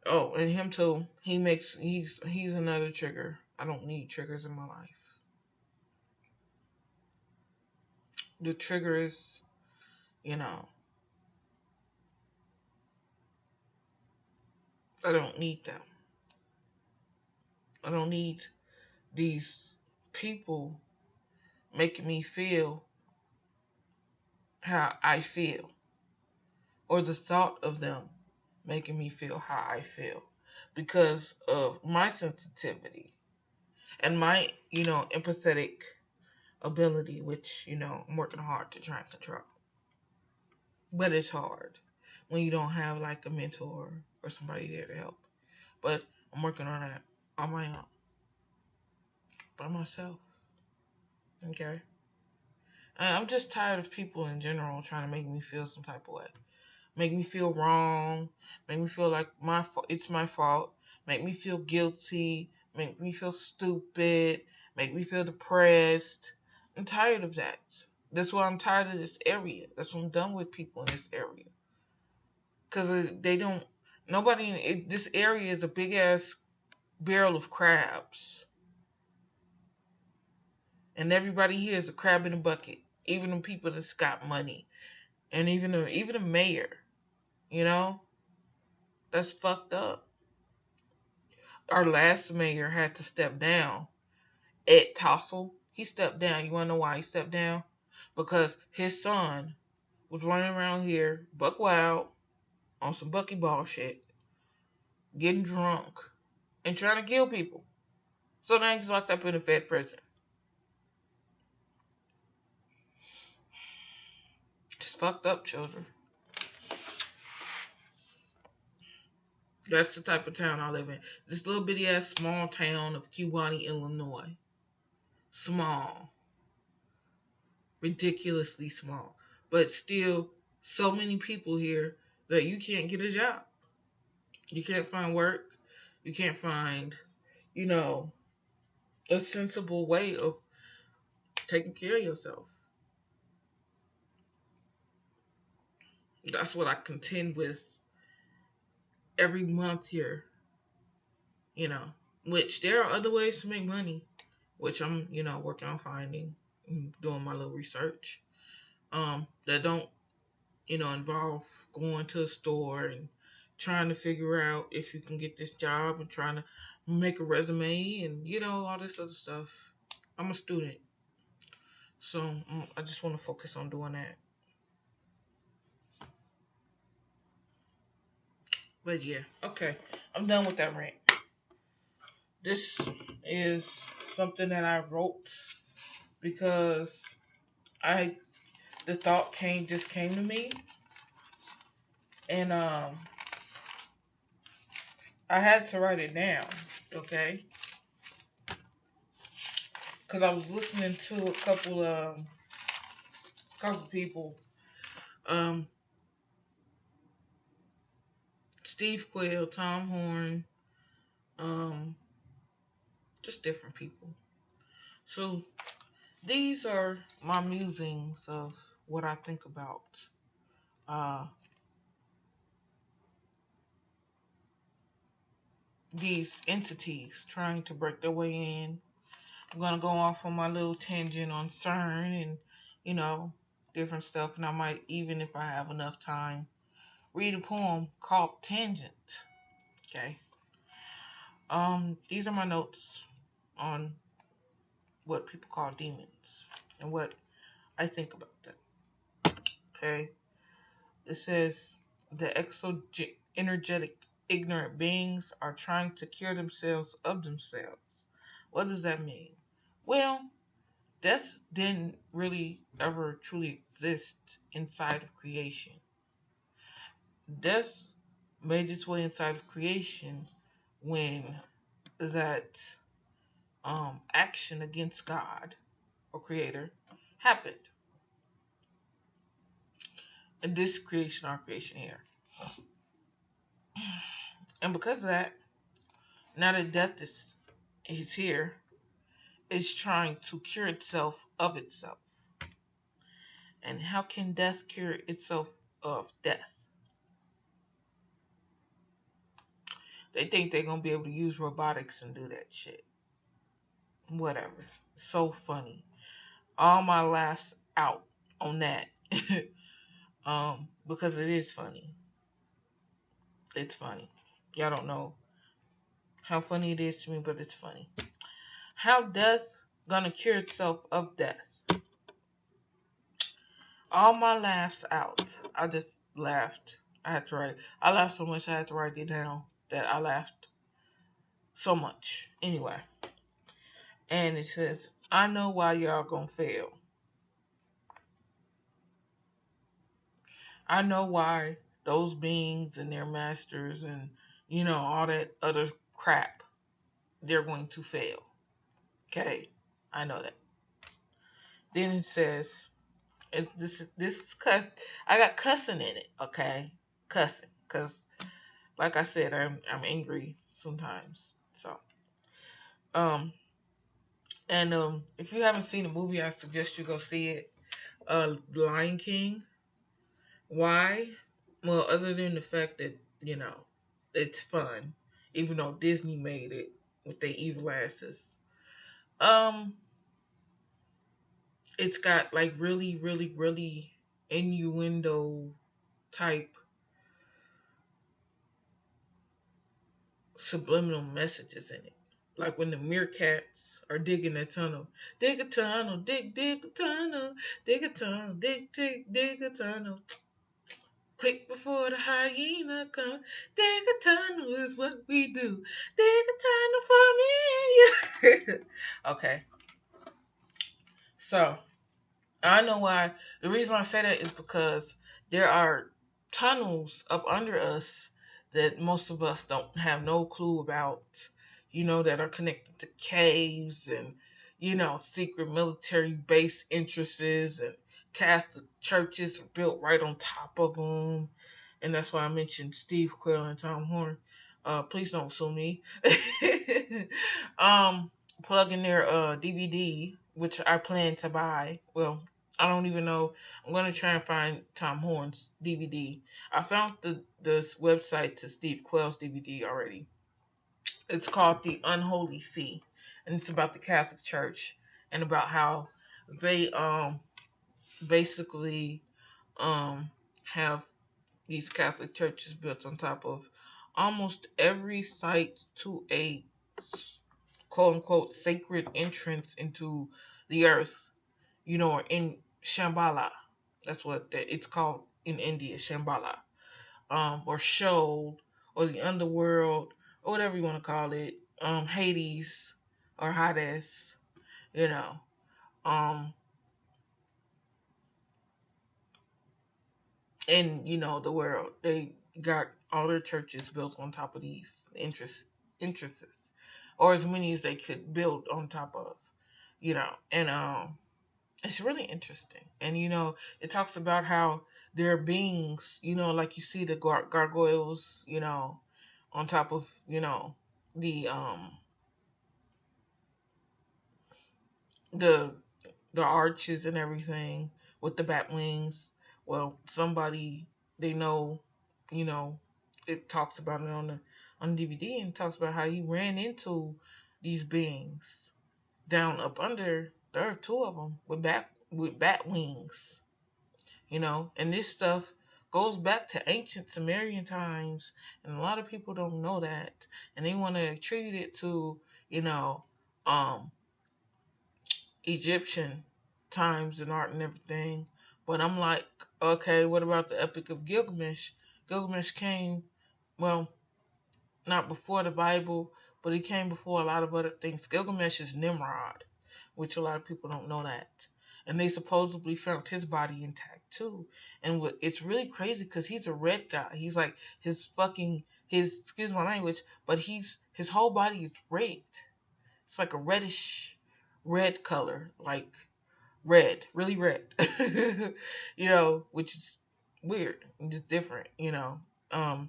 Oh, and him too. He's another trigger. I don't need triggers in my life. The triggers, you know, I don't need them. I don't need these people making me feel how I feel, or the thought of them making me feel how I feel because of my sensitivity and my, empathetic ability, which, I'm working hard to try and control. But it's hard when you don't have like a mentor or somebody there to help. But I'm working on that on my own, by myself. Okay? I'm just tired of people in general trying to make me feel some type of way. Make me feel wrong, make me feel like it's my fault, make me feel guilty, make me feel stupid, make me feel depressed. I'm tired of that. That's why I'm tired of this area. That's why I'm done with people in this area. Because they don't, this area is a big ass barrel of crabs. And everybody here is a crab in a bucket. Even the people that's got money. And even the mayor. You know? That's fucked up. Our last mayor had to step down. Ed Tossel, he stepped down. You wanna know why he stepped down? Because his son was running around here, buck wild, on some buckyball shit, getting drunk, and trying to kill people. So now he's locked up in a Fed prison. Just fucked up, children. That's the type of town I live in. This little bitty ass small town of Kewanee, Illinois. Small. Ridiculously small. But still, so many people here that you can't get a job. You can't find work. You can't find, you know, a sensible way of taking care of yourself. That's what I contend with every month here. you know, which there are other ways to make money, which I'm, working on finding and doing my little research, that don't, involve going to a store and trying to figure out if you can get this job and trying to make a resume and, all this other stuff. I'm a student, so I just want to focus on doing that. But yeah, okay, I'm done with that rant. This is something that I wrote because I the thought came to me, and I had to write it down, okay? Because I was listening to a couple people, um, Steve Quill, Tom Horn, um, just different people. So these are my musings of what I think about uh, these entities trying to break their way in. I'm gonna go off on my little tangent on CERN and you know different stuff, and I might even, if I have enough time, read a poem called Tangent. Okay. These are my notes on what people call demons and what I think about them. Okay. It says the energetic ignorant beings are trying to cure themselves of themselves. What does that mean? Well, death didn't really ever truly exist inside of creation. Death made its way inside of creation when that action against God or Creator happened. And this creation, our creation here. And because of that, now that death is here, it's trying to cure itself of itself. And how can death cure itself of death? They think they're gonna be able to use robotics and do that shit. Whatever. So funny. All my laughs out on that. Because it is funny. It's funny. Y'all don't know how funny it is to me, but it's funny. How death gonna cure itself of death? All my laughs out. I just laughed. I had to write it. I laughed so much I had to write it down that I laughed so much. Anyway. And it says, I know why y'all gonna fail. I know why those beings and their masters and, all that other crap, they're going to fail. Okay, I know that. Then it says, this is cuss. I got cussing in it. Okay, cussing, cause like I said, I'm angry sometimes. So, and if you haven't seen the movie, I suggest you go see it. Lion King. Why? Well, other than the fact that, it's fun, even though Disney made it with their evil asses. Um, it's got like really, really, really innuendo type subliminal messages in it. Like when the meerkats are digging a tunnel. Dig a tunnel, dig a tunnel, dig a tunnel, dig a tunnel. Quick before the hyena comes, dig a tunnel is what we do. Dig a tunnel for me and you. Okay. So, I know why. The reason I say that is because there are tunnels up under us that most of us don't have no clue about, that are connected to caves and, secret military base interests and Catholic churches are built right on top of them. And that's why I mentioned Steve Quill and Tom Horn. Please don't sue me. Plug in their DVD, which I plan to buy. Well, I don't even know. I'm gonna try and find Tom Horn's DVD. I found this website to Steve Quell's DVD already. It's called The Unholy See, and it's about the Catholic Church and about how they basically um have these Catholic churches built on top of almost every site to a quote unquote sacred entrance into the earth, or in Shambhala. That's what it's called in India, Shambhala. Or Sheol, or the underworld, or whatever you want to call it, Hades, or Hades, you know. Um, in, the world. They got all their churches built on top of these entrances, or as many as they could build on top of, and it's really interesting. And it talks about how there are beings, like you see the gargoyles, on top of, the the the arches and everything with the bat wings. Well, somebody they know, you know, it talks about it on DVD, and talks about how he ran into these beings down up under. There are two of them with bat wings, and this stuff goes back to ancient Sumerian times, and a lot of people don't know that, and they want to attribute it to, you know, um, Egyptian times and art and everything. But I'm like, okay, what about the Epic of Gilgamesh? Gilgamesh came, well, not before the Bible, but he came before a lot of other things. Gilgamesh is Nimrod, which a lot of people don't know that. And they supposedly found his body intact too. And it's really crazy because he's a red guy. He's like excuse my language, but his whole body is red. It's like a reddish red color, like red, really red. Which is weird and just different, and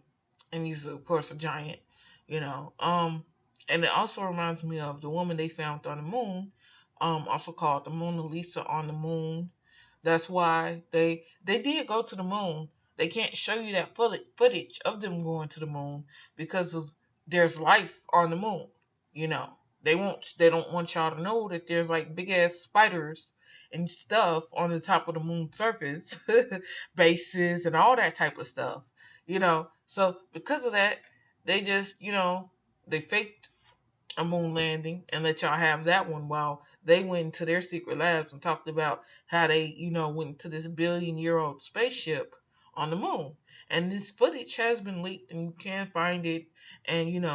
he's of course a giant, you know. And it also reminds me of the woman they found on the moon, also called the Mona Lisa on the moon. That's why they did go to the moon. They can't show you that footage of them going to the moon because of there's life on the moon. You know, they don't want y'all to know that there's like big ass spiders and stuff on the top of the moon's surface, bases and all that type of stuff. So because of that, they just they faked a moon landing and let y'all have that one while they went into their secret labs and talked about how they, went to this billion-year-old spaceship on the moon. And this footage has been leaked and you can find it, and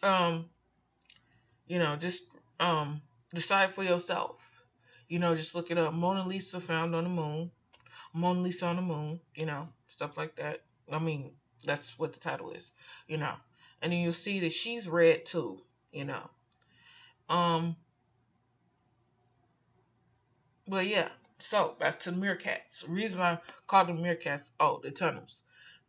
um, just decide for yourself. Just look it up. Mona Lisa found on the moon. Mona Lisa on the moon, stuff like that. I mean, that's what the title is, you know. And then you'll see that she's red too, you know. Um, but yeah, so back to the meerkats. The reason I call them meerkats, the tunnels.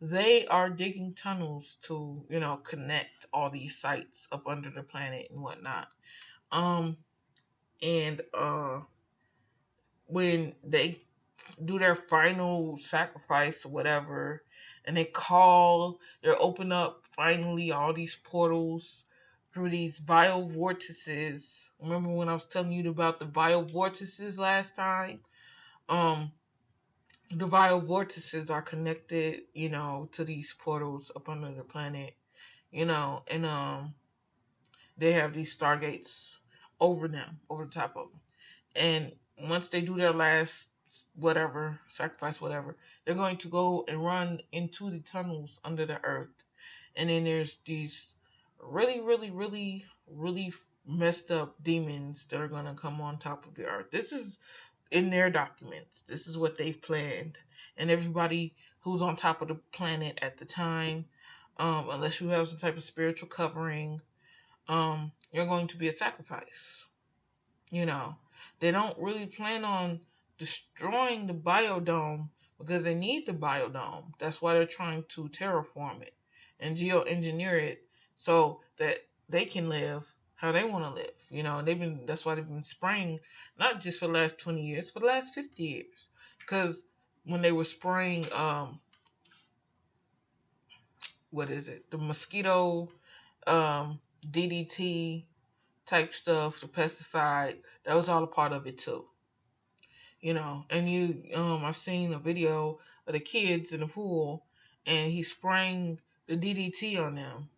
They are digging tunnels to, connect all these sites up under the planet and whatnot. Um, and when they do their final sacrifice or whatever, and they open up finally all these portals through these bio vortices. Remember when I was telling you about the bio vortices last time? Um, the bio vortices are connected, to these portals up under the planet, and they have these stargates over them, over the top of them. And once they do their last whatever sacrifice, whatever, they're going to go and run into the tunnels under the earth. And then there's these really, really, really, really messed up demons that are going to come on top of the earth. This is in their documents. This is what they've planned. And everybody who's on top of the planet at the time, unless you have some type of spiritual covering, you're going to be a sacrifice. You know, they don't really plan on destroying the biodome because they need the biodome. That's why they're trying to terraform it and geoengineer it so that they can live how they want to live. That's why they've been spraying, not just for the last 20 years, for the last 50 years. Because when they were spraying, what is it? The mosquito DDT type stuff, the pesticide, that was all a part of it too. And I've seen a video of the kids in the pool, and he's spraying the DDT on them,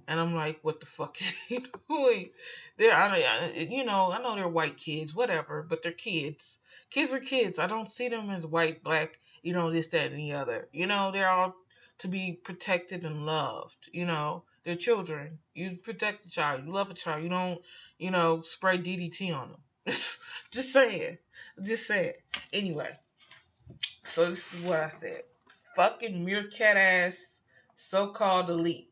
and I'm like, what the fuck is he doing? I know they're white kids, whatever, but they're kids. Kids are kids. I don't see them as white, black, this, that, and the other. They're all to be protected and loved. They're children. You protect a child. You love a child. You don't, spray DDT on them. Just saying. Just saying. Anyway, so this is what I said. Fucking meerkat ass so-called elites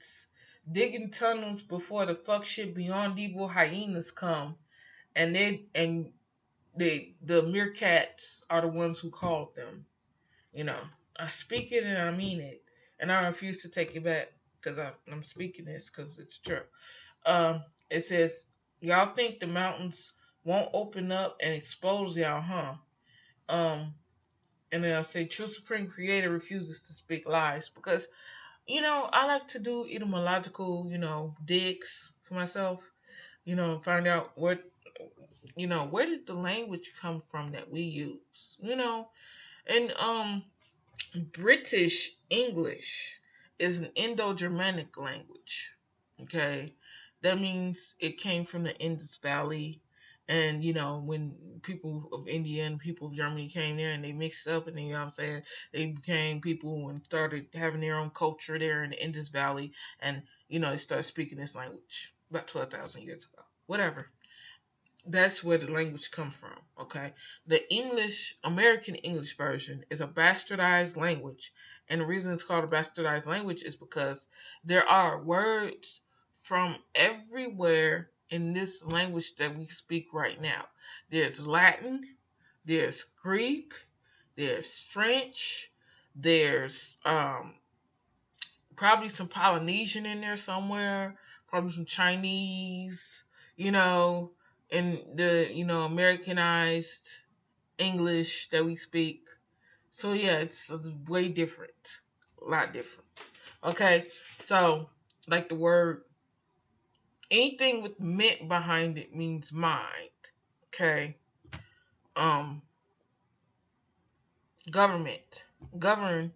digging tunnels before the fuck shit beyond evil hyenas come, and the meerkats are the ones who called them. I speak it and I mean it, and I refuse to take it back because I'm speaking this because it's true. It says, y'all think the mountains won't open up and expose y'all, huh? And then I'll say, true supreme creator refuses to speak lies because I like to do etymological, digs for myself, find out where did the language come from that we use, and British English is an Indo-Germanic language. Okay, that means it came from the Indus Valley, and when people of India and people of Germany came there and they mixed up, and then, what I'm saying, they became people and started having their own culture there in the Indus Valley, and they started speaking this language about 12,000 years ago. Whatever. That's where the language comes from, okay? The American English version is a bastardized language. And the reason it's called a bastardized language is because there are words from everywhere in this language that we speak right now. There's Latin, there's Greek, there's French, there's probably some Polynesian in there somewhere, probably some Chinese, and the Americanized English that we speak. So yeah, it's way different, a lot different. Okay, so like the word, anything with mint behind it means mind. Okay, government, govern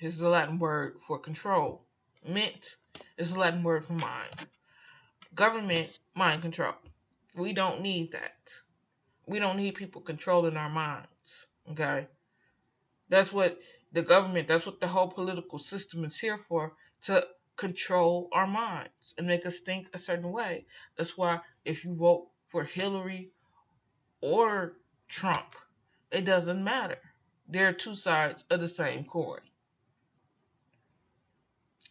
is the Latin word for control. Mint is the Latin word for mind. Government, mind control. We don't need that. We don't need people controlling our minds. Okay? That's what the government, that's what the whole political system is here for, to control our minds and make us think a certain way. That's why if you vote for Hillary or Trump, it doesn't matter. They're two sides of the same coin.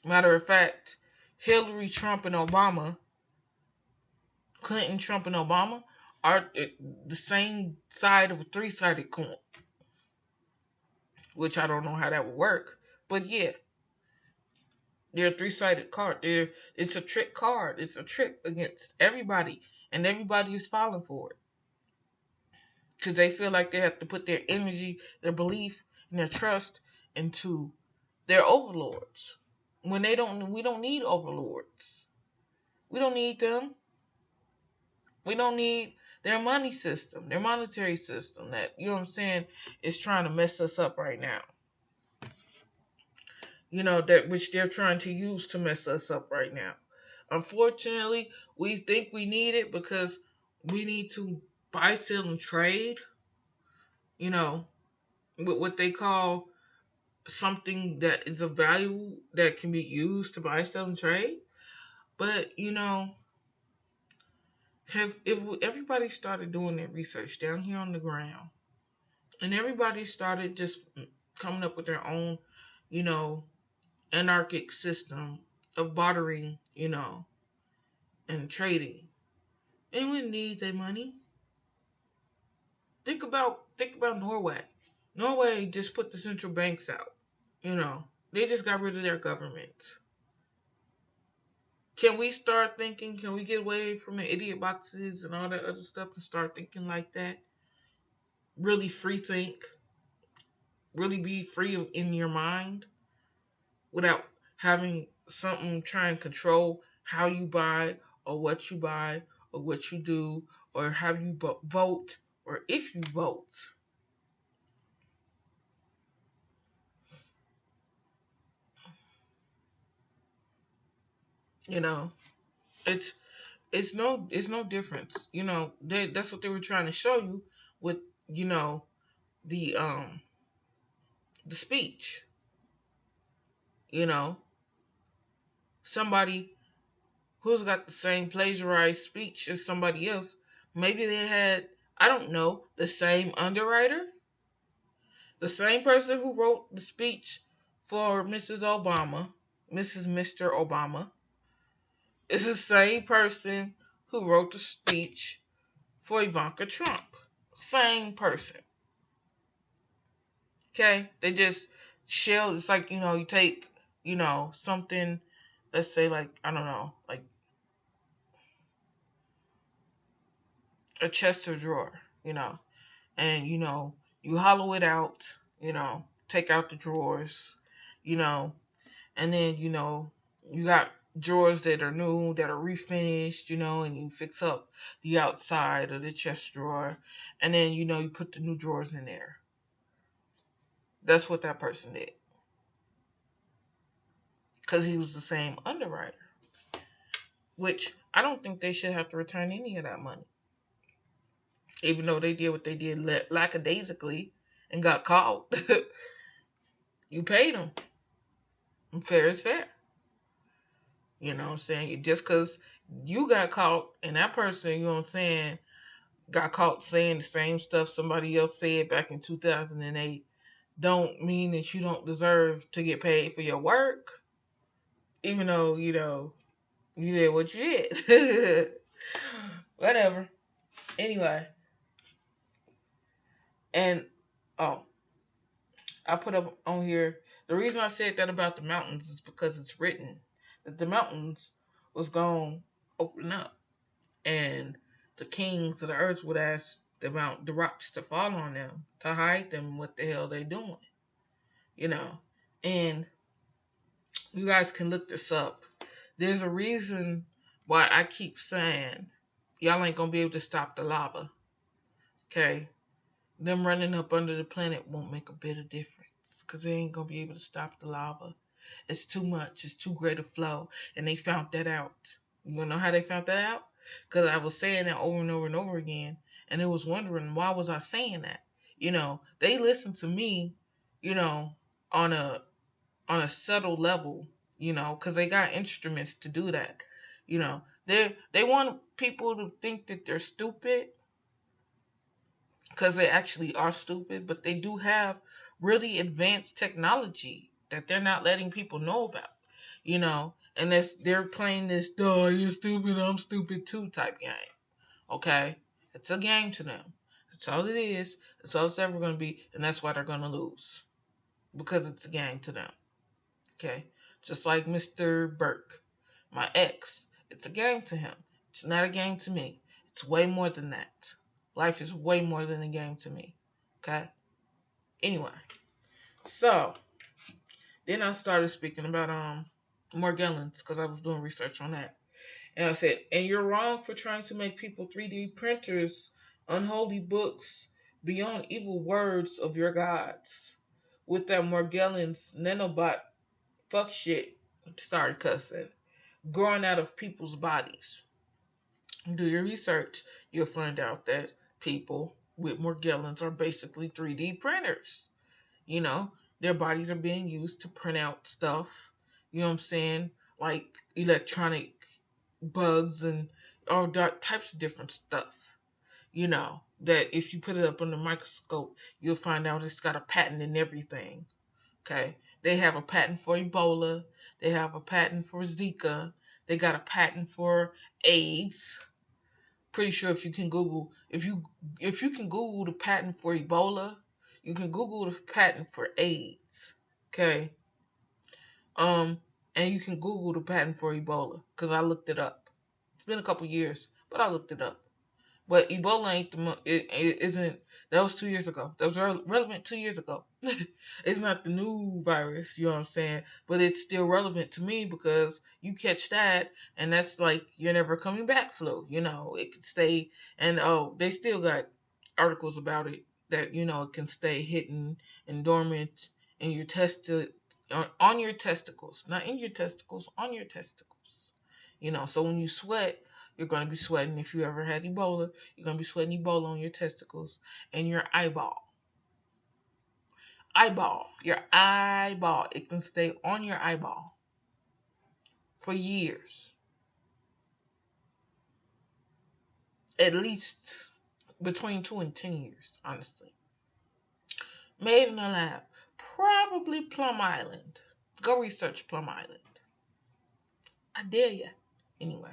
Matter of fact, Hillary, Trump, and Obama, Clinton, Trump, and Obama are the same side of a three-sided coin. Which I don't know how that would work. But yeah, they're a three-sided card. It's a trick card. It's a trick against everybody. And everybody is falling for it. Because they feel like they have to put their energy, their belief, and their trust into their overlords. When we don't need overlords. We don't need them. We don't need their money system, their monetary system that, is trying to mess us up right now. That which they're trying to use to mess us up right now. Unfortunately, we think we need it because we need to buy, sell, and trade, with what they call something that is of value that can be used to buy, sell, and trade. But, if everybody started doing their research down here on the ground, and everybody started just coming up with their own, anarchic system of bartering, and trading, they wouldn't need their money. Think about Norway. Norway just put the central banks out. They just got rid of their government. Can we start thinking? Can we get away from the idiot boxes and all that other stuff and start thinking like that? Really free think. Really be free in your mind without having something try and control how you buy or what you buy or what you do or how you vote or if you vote. You know, it's it's no difference. That's what they were trying to show you with you know the um the speech. You know, somebody who's got the same plagiarized speech as somebody else. Maybe they had, I don't know, the same underwriter, the same person who wrote the speech for Mrs. Obama, Mr. Obama, is the same person who wrote the speech for Ivanka Trump. Same person. Okay? They just shell, it's like, you take, something, let's say, like, I don't know, like a chest or drawer, and you hollow it out, take out the drawers, you know, and then you got drawers that are new, that are refinished, and you fix up the outside of the chest drawer, and then you put the new drawers in there. That's what that person did, because he was the same underwriter. Which I don't think they should have to return any of that money, even though they did what they did lackadaisically and got caught. You paid them. Fair is fair. You know what I'm saying? Just because you got caught and that person, got caught saying the same stuff somebody else said back in 2008, don't mean that you don't deserve to get paid for your work, even though, you did what you did. Whatever. Anyway. And, oh, I put up on here, the reason I said that about the mountains is because it's written that the mountains was going to open up and the kings of the earth would ask the rocks to fall on them to hide them what the hell they doing, you know. And you guys can look this up. There's a reason why I keep saying y'all ain't gonna be able to stop the lava. Okay, them running up under the planet won't make a bit of difference because they ain't gonna be able to stop the lava. It's too much. It's too great a flow, and they found that out. You wanna know how they found that out? Because I was saying that over and over and over again, and they was wondering why was I saying that. They listened to me, on a subtle level, because they got instruments to do that. They want people to think that they're stupid because they actually are stupid, but they do have really advanced technology that they're not letting people know about, and they're playing this, duh, you're stupid, I'm stupid too type game. Okay? It's a game to them. That's all it is. That's all it's ever going to be, and that's why they're going to lose because it's a game to them. Okay? Just like Mr. Burke, my ex. It's a game to him. It's not a game to me. It's way more than that. Life is way more than a game to me. Okay? Anyway. So, then I started speaking about Morgellons because I was doing research on that. And I said, and you're wrong for trying to make people 3D printers, unholy books, beyond evil words of your gods. With that Morgellons nanobot fuck shit, sorry cussing, growing out of people's bodies. Do your research, you'll find out that people with Morgellons are basically 3D printers. Their bodies are being used to print out stuff, you know what I'm saying? Like electronic bugs and all types of different stuff. That if you put it up under the microscope, you'll find out it's got a patent and everything. Okay? They have a patent for Ebola. They have a patent for Zika. They got a patent for AIDS. Pretty sure if you can Google the patent for Ebola, you can Google the patent for AIDS. Okay? And you can Google the patent for Ebola because I looked it up. It's been a couple years, but I looked it up. But Ebola ain't it isn't That was 2 years ago. That was relevant 2 years ago. It's not the new virus, you know what I'm saying? But it's still relevant to me because you catch that, and that's like you're never coming back flu. It could stay, and oh, they still got articles about it that it can stay hidden and dormant in your on your testicles, not in your testicles, on your testicles. So when you sweat, you're going to be sweating. If you ever had Ebola, you're going to be sweating Ebola on your testicles and your eyeball. Your eyeball. It can stay on your eyeball for years. At least between 2 and 10 years, honestly. Made in a lab. Probably Plum Island. Go research Plum Island. I dare ya. Anyway.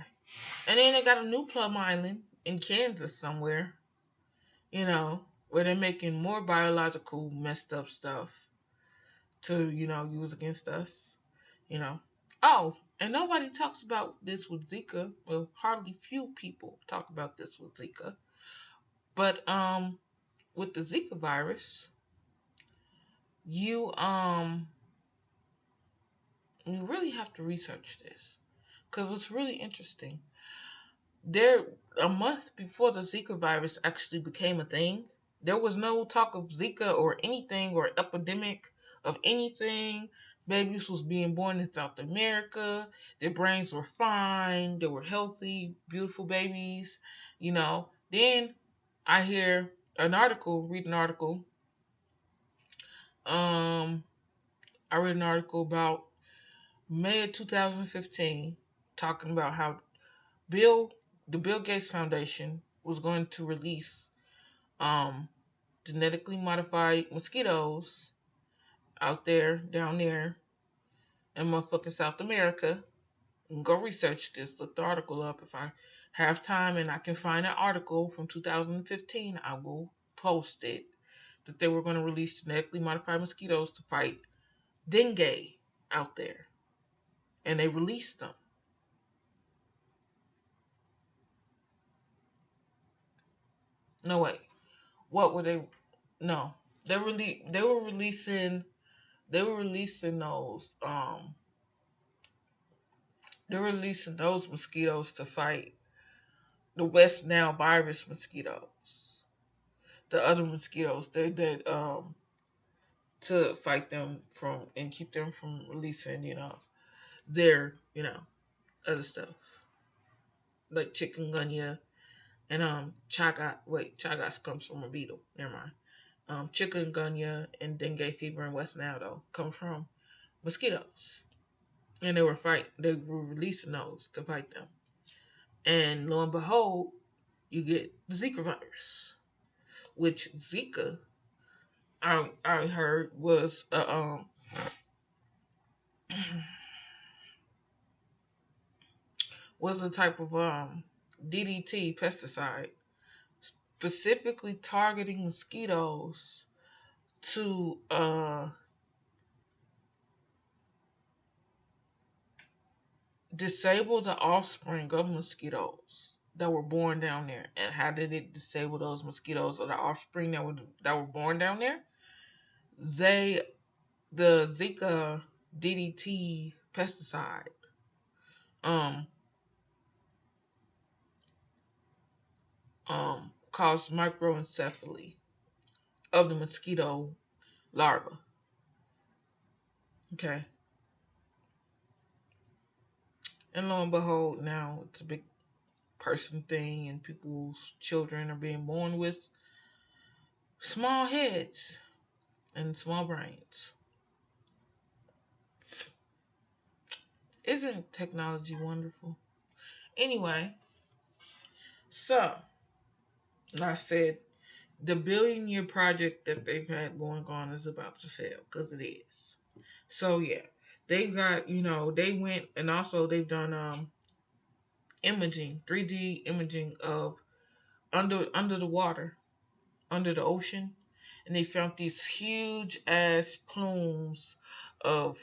And then they got a new Plum Island in Kansas somewhere. Where they're making more biological messed up stuff to, use against us. Oh, and nobody talks about this with Zika. Well, hardly few people talk about this with Zika. But with the Zika virus, you really have to research this because it's really interesting. There, a month before the Zika virus actually became a thing, there was no talk of Zika or anything or epidemic of anything. Babies was being born in South America. Their brains were fine. They were healthy, beautiful babies. Then I read an article. I read an article about May of 2015 talking about how the Bill Gates Foundation was going to release genetically modified mosquitoes down there in motherfucking South America. And go research this. Look the article up. If I have time and I can find an article from 2015, I will post it. That they were going to release genetically modified mosquitoes to fight dengue out there. And they released them. No, wait. What were they? No. They were releasing those mosquitoes to fight the West Nile virus mosquitoes. The other mosquitoes to fight them from and keep them from releasing, their, other stuff. Like chikungunya and chagas. Wait, chagas comes from a beetle. Never mind. Chikungunya and dengue fever in West Nile though come from mosquitoes. And they were releasing those to fight them. And lo and behold, you get the Zika virus. Which Zika I heard was was a type of DDT pesticide specifically targeting mosquitoes to disable the offspring of mosquitoes that were born down there. And how did it disable those mosquitoes or the offspring that were born down there? The Zika DDT pesticide caused microencephaly of the mosquito larva. Okay. And lo and behold, now it's a big person thing, and people's children are being born with small heads and small brains. Isn't technology wonderful? Anyway, so, like I said, the billion-year project that they've had going on is about to fail, because it is. So, yeah, they got, they went, and also they've done imaging, 3D imaging of under the water, under the ocean, and they found these huge ass plumes of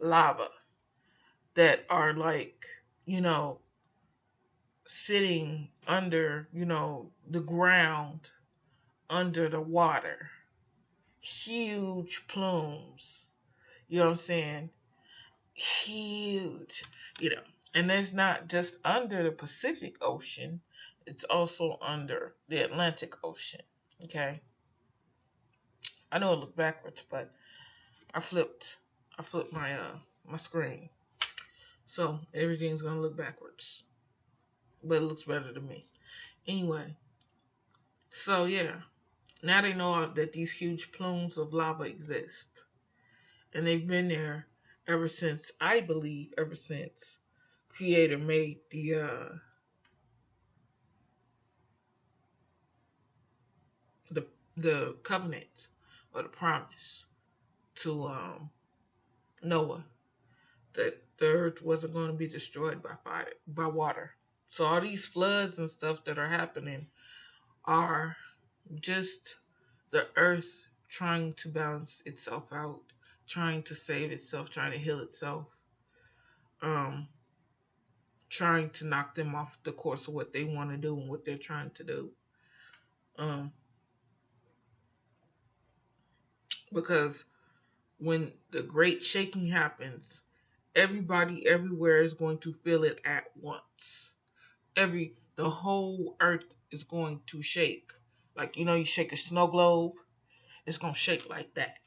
lava that are like, sitting under, the ground under the water. Huge plumes. You know what I'm saying? Huge. You know. And it's not just under the Pacific Ocean, it's also under the Atlantic Ocean. Okay? I know it looked backwards, but I flipped my my screen. So everything's gonna look backwards. But it looks better to me. Anyway, so yeah. Now they know that these huge plumes of lava exist. And they've been there ever since, I believe, ever since Creator made the the covenant or the promise to Noah that the earth wasn't going to be destroyed by fire, by water. So all these floods and stuff that are happening are just the earth trying to balance itself out, trying to save itself, trying to heal itself, um, trying to knock them off the course of what they want to do and what they're trying to do. Um, because when the great shaking happens, everybody everywhere is going to feel it at once. The whole earth is going to shake. Like, you know, you shake a snow globe, it's gonna shake like that.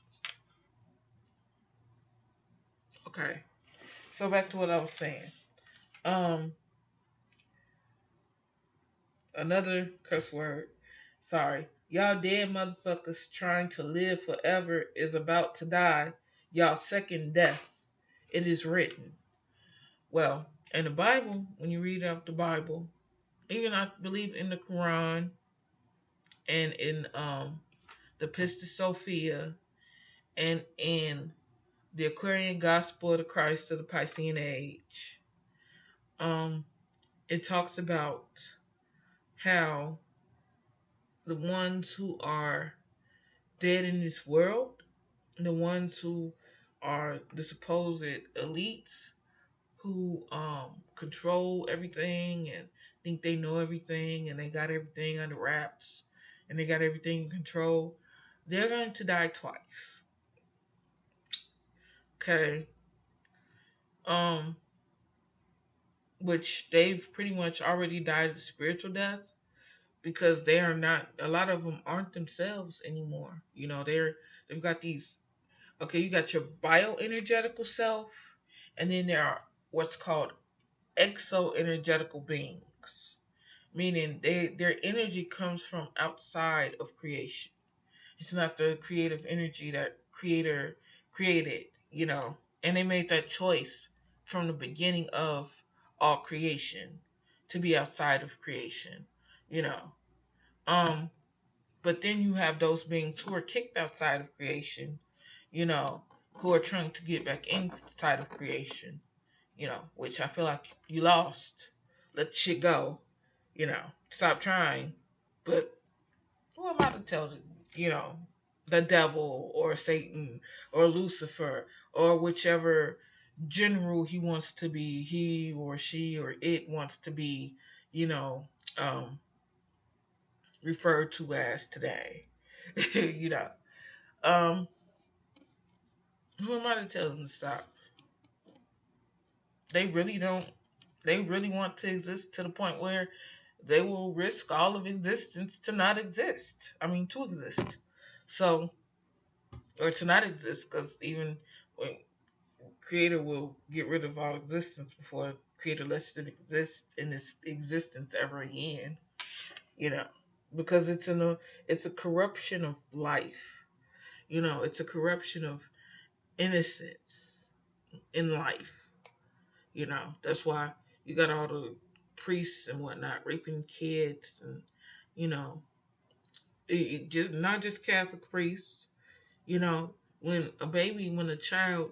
Okay. So back to what I was saying. Um, Another curse word. Sorry. Y'all dead motherfuckers trying to live forever is about to die. Y'all second death. It is written. Well, in the Bible, when you read out the Bible, even I believe in the Quran and in the Pistis Sophia and in the Aquarian Gospel of the Christ of the Piscean Age, um, it talks about how the ones who are dead in this world, the ones who are the supposed elites who control everything and think they know everything and they got everything under wraps and they got everything in control, they're going to die twice. Okay. Um, which they've pretty much already died of spiritual death because they are not, a lot of them aren't themselves anymore. You know, they've got these, okay, you got your bioenergetical self, and then there are what's called exoenergetical beings, meaning their energy comes from outside of creation. It's not the creative energy that creator created, you know. And they made that choice from the beginning of all creation to be outside of creation, you know. Um, but then you have those beings who are kicked outside of creation, you know, who are trying to get back inside of creation, you know, which I feel like you lost. Let shit go, you know, stop trying. But who am I to tell, you know, the devil or Satan or Lucifer or whichever general he wants to be, he or she or it wants to be, you know, um, referred to as today, you know. Um, who am I to tell them to stop? They really don't. They really want to exist to the point where they will risk all of existence to not exist. I mean, to exist. So, or to not exist, because even when Creator will get rid of all existence before Creator lets them exist in this existence ever again. You know, because it's a corruption of life. You know, it's a corruption of innocence in life. You know, that's why you got all the priests and whatnot raping kids, and you know, just not just Catholic priests. You know, when a child,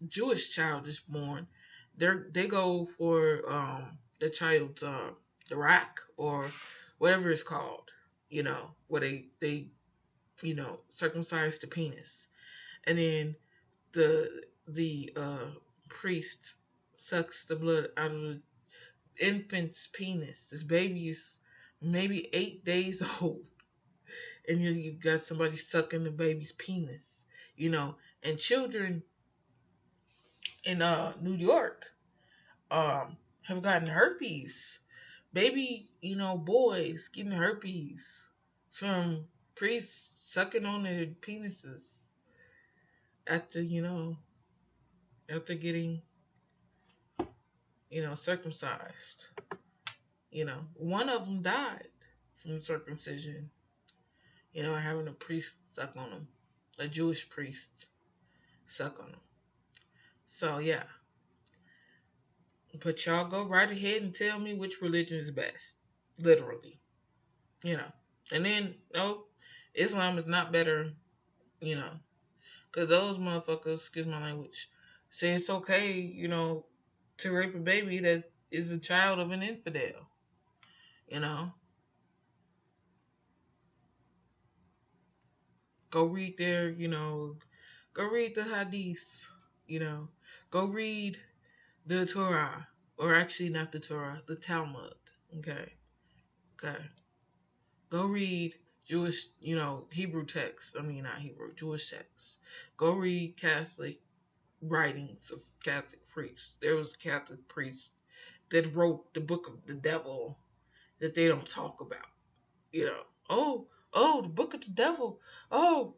Jewish child is born, they go for the child's the rack or whatever it's called. You know, where they circumcise the penis, and then the priest sucks the blood out of the infant's penis. This baby is maybe 8 days old. and you got somebody sucking the baby's penis, you know, and children in New York have gotten herpes. Baby, you know, boys getting herpes from priests sucking on their penises after, after getting, circumcised. One of them died from circumcision, having a priest suck on them, a Jewish priest suck on them. So, yeah. But y'all go right ahead and tell me which religion is best. Literally. And then, no, Islam is not better, you know. Because those motherfuckers, excuse my language, say it's okay, to rape a baby that is a child of an infidel. You know? Go read their, go read the hadiths, Go read the Torah. Or actually not the Torah, the Talmud. Okay? Okay. Go read Jewish, Hebrew texts. I mean, not Hebrew, Jewish texts. Go read Catholic writings of Catholic priests. There was a Catholic priest that wrote the book of the devil that they don't talk about. The book of the devil. I'm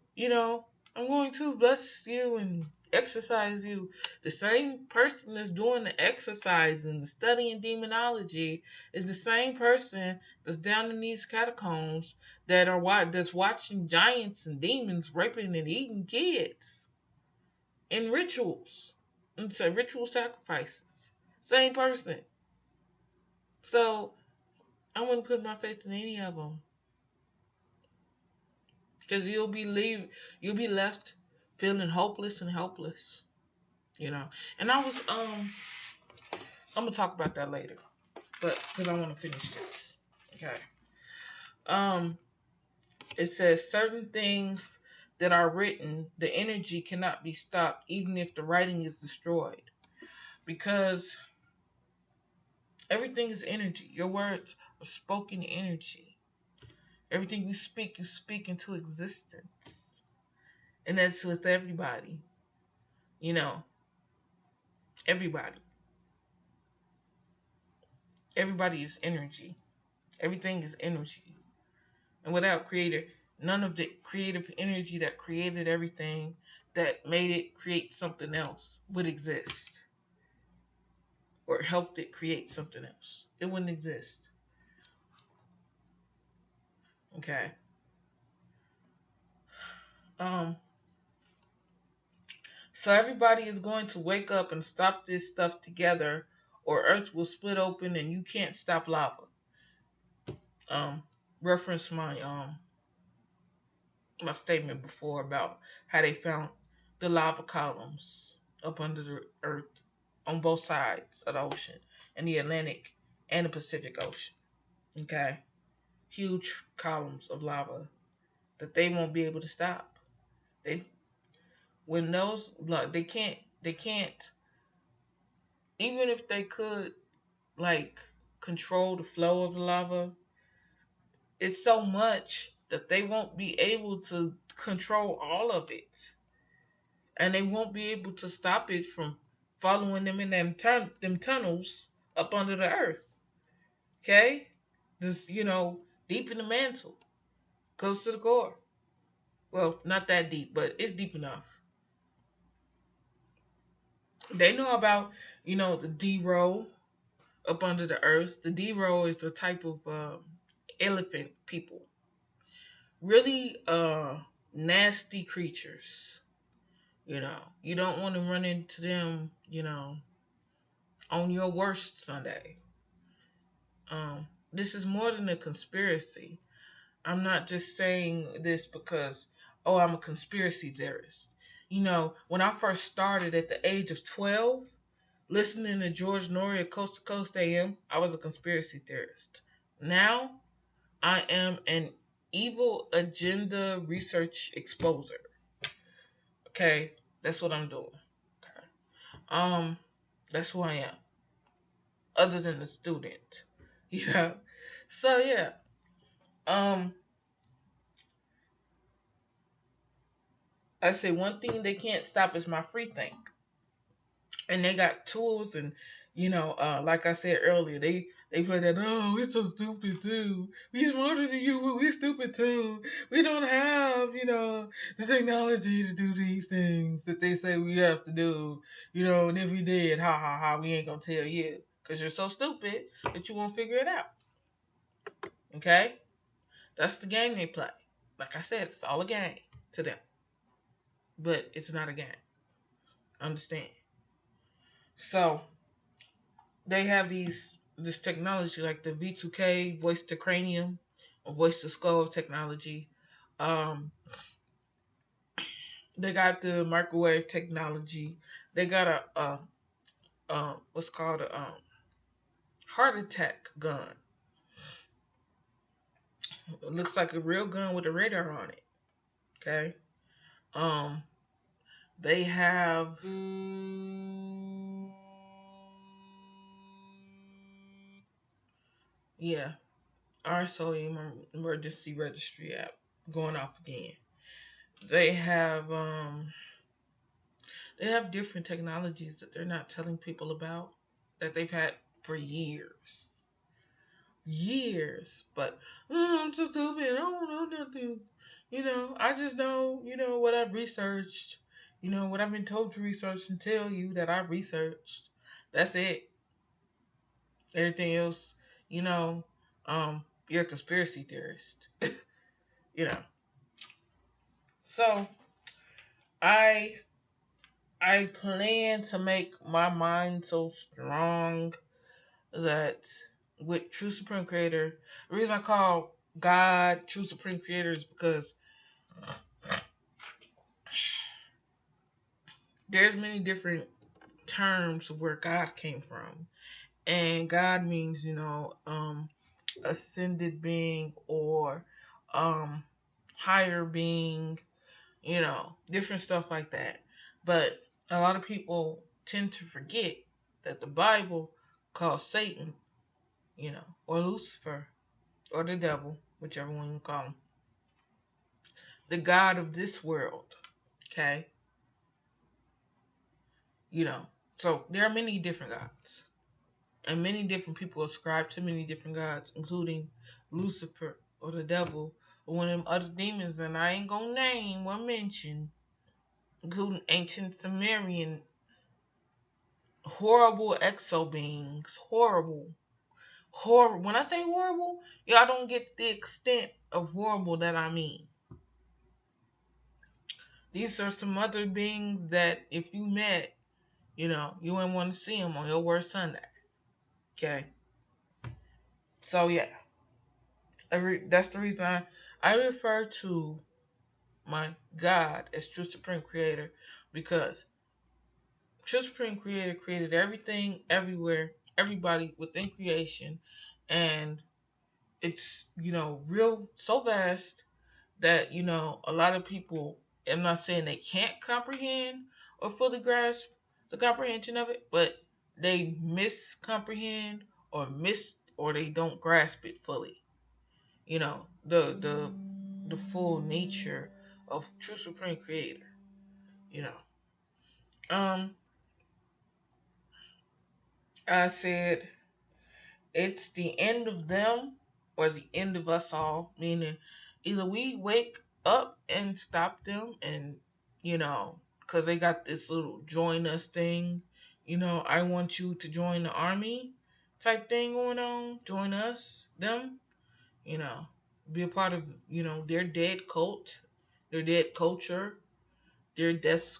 going to bless you and exercise you. The same person that's doing the exercise and the studying demonology is the same person that's down in these catacombs that's watching giants and demons raping and eating kids in rituals. And say ritual sacrifices. Same person. So I wouldn't put my faith in any of them. Because you'll be left feeling hopeless and helpless, And I was I'm gonna talk about that later, but because I want to finish this, okay. It says certain things that are written, the energy cannot be stopped, even if the writing is destroyed, because everything is energy. Your words are spoken energy. Everything you speak into existence. And that's with everybody. Everybody. Everybody is energy. Everything is energy. And without creator, none of the creative energy that created everything, that made it create something else, would exist. Or helped it create something else. It wouldn't exist. Okay. So everybody is going to wake up and stop this stuff together, or Earth will split open and you can't stop lava. Reference my statement before about how they found the lava columns up under the Earth on both sides of the ocean, in the Atlantic and the Pacific Ocean. Okay, huge columns of lava that they won't be able to stop. They can't even if they could, like, control the flow of the lava. It's so much that they won't be able to control all of it, and they won't be able to stop it from following them in them tunnels up under the earth. Okay, this deep in the mantle, close to the core. Well, not that deep, but it's deep enough. They know about the D-row up under the earth. The D-row is a type of elephant people. Really nasty creatures. You don't want to run into them, on your worst Sunday. This is more than a conspiracy. I'm not just saying this because, I'm a conspiracy theorist. When I first started at the age of 12, listening to George Norrie at Coast to Coast AM, I was a conspiracy theorist. Now, I am an evil agenda research exposer. Okay, that's what I'm doing. Okay. That's who I am. Other than a student. So yeah. I say one thing they can't stop is my free think. And they got tools and like I said earlier, they play that, oh, we're so stupid too. We smarter than you, but we're stupid too. We don't have, the technology to do these things that they say we have to do. And if we did, ha ha ha, we ain't gonna tell you. Because you're so stupid that you won't figure it out. Okay? That's the game they play. Like I said, it's all a game to them. But it's not a game. Understand? So they have this technology like the V2K voice to cranium or voice to skull technology. Um, they got the microwave technology. They got a what's called a heart attack gun. It looks like a real gun with a radar on it. Okay. Um, they have yeah, our sodium emergency registry app going off again. They have they have different technologies that they're not telling people about that they've had for years. Years. But I'm so stupid. I don't know nothing. I just know, what I've researched. What I've been told to research and tell you that I've researched. That's it. Everything else, you know, you're a conspiracy theorist. you know. So I I plan to make my mind so strong that with True Supreme Creator, the reason I call God True Supreme Creator is because there's many different terms of where God came from. And God means, ascended being or higher being, different stuff like that. But a lot of people tend to forget that the Bible calls Satan, or Lucifer, or the devil, whichever one you call him, the God of this world. Okay? So there are many different gods. And many different people ascribe to many different gods, including Lucifer or the devil or one of them other demons that I ain't gonna name or mention, including ancient Sumerian horrible exo beings. Horrible. Horrible. When I say horrible, y'all don't get the extent of horrible that I mean. These are some other beings that if you met, you wouldn't want to see them on your worst Sunday. Okay? So, yeah. That's the reason I refer to my God as True Supreme Creator, because True Supreme Creator created everything, everywhere, everybody within creation, and it's real so vast that a lot of people. I'm not saying they can't comprehend or fully grasp the comprehension of it, but they miscomprehend or they don't grasp it fully. The full nature of True Supreme Creator. You know. Um, I said it's the end of them or the end of us all, meaning either we wake up and stop them and because they got this little join us thing, I want you to join the army type thing going on, join us, them, you know, be a part of, their dead cult, their dead culture, their deaths,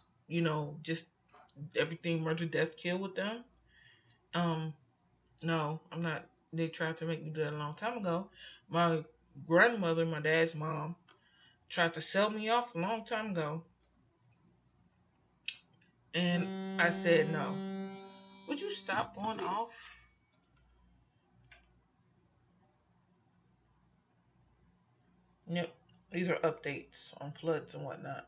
just everything murder, death, kill with them. Um, no, I'm not. They tried to make me do that a long time ago. My grandmother, my dad's mom, tried to sell me off a long time ago, and I said no. Would you stop going off? Yep. These are updates on floods and whatnot.